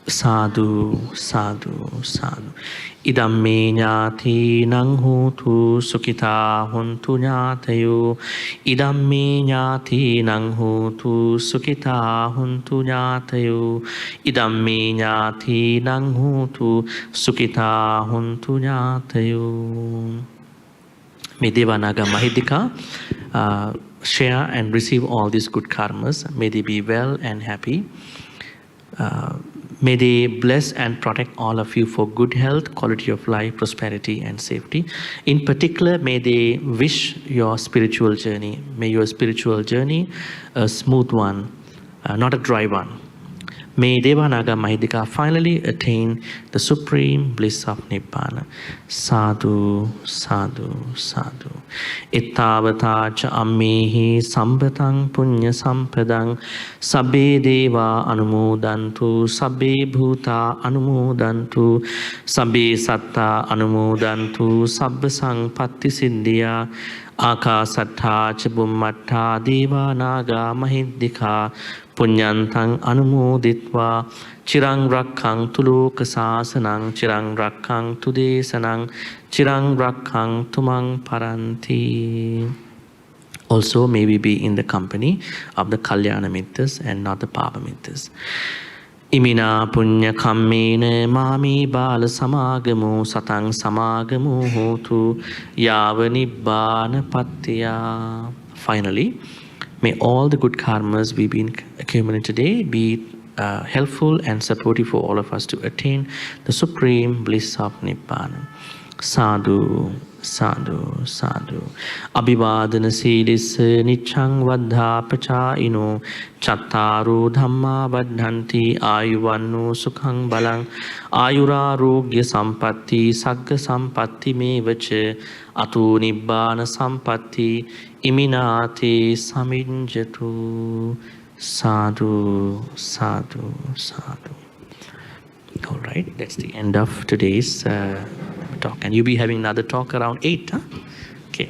Sadhu, sadhu, sadhu. Idam me ñāti nang hutu sukhita huntu ñātayo. Idam me ñāti nang hutu sukhita huntu ñātayo. Idam me ñāti nang hutu sukhita huntu ñātayo. May Devanaga Mahidika share and receive all these good karmas. May they be well and happy. May they bless and protect all of you for good health, quality of life, prosperity and safety. In particular, may they wish your spiritual journey, may your spiritual journey a smooth one, not a dry one. May Devanaga Mahidika finally attain the supreme bliss of Nibbana. Sadhu, sadhu, sadhu. Ittavata cha ammehi sambhatang punya sampadang sabbe deva anumodantu sabbe bhuta anumodantu sabbe satta anumodantu sabba sangpatti siddhya akasattha cha bummattha deva naga mahidika punyantang anumoditva chirang rakkang tuloka sasanang chirang rakkang tudesanang chirang rakkang tumang paranti. Also, may we be in the company of the Kalyana Mittas and not the Papa Mittas. Imina punya kammene mami bala samagamu satang samagamu hotu yava nibbana pattiya. Finally, may all the good karmas we've been accumulating today be helpful and supportive for all of us to attain the supreme bliss of Nibbana. Sadhu, sadhu, sadhu. Abhivadana siddhissa niccang vaddha pacaino chattaru dhamma vaddhanti ayuvanno sukhang balang ayurarogya sampatti sagga sampatti mevacha atu nibbana sampatti iminate saminjatu. Sadhu, sadhu, sadhu. All right, that's the end of today's talk. And you'll be having another talk around 8, huh? Okay.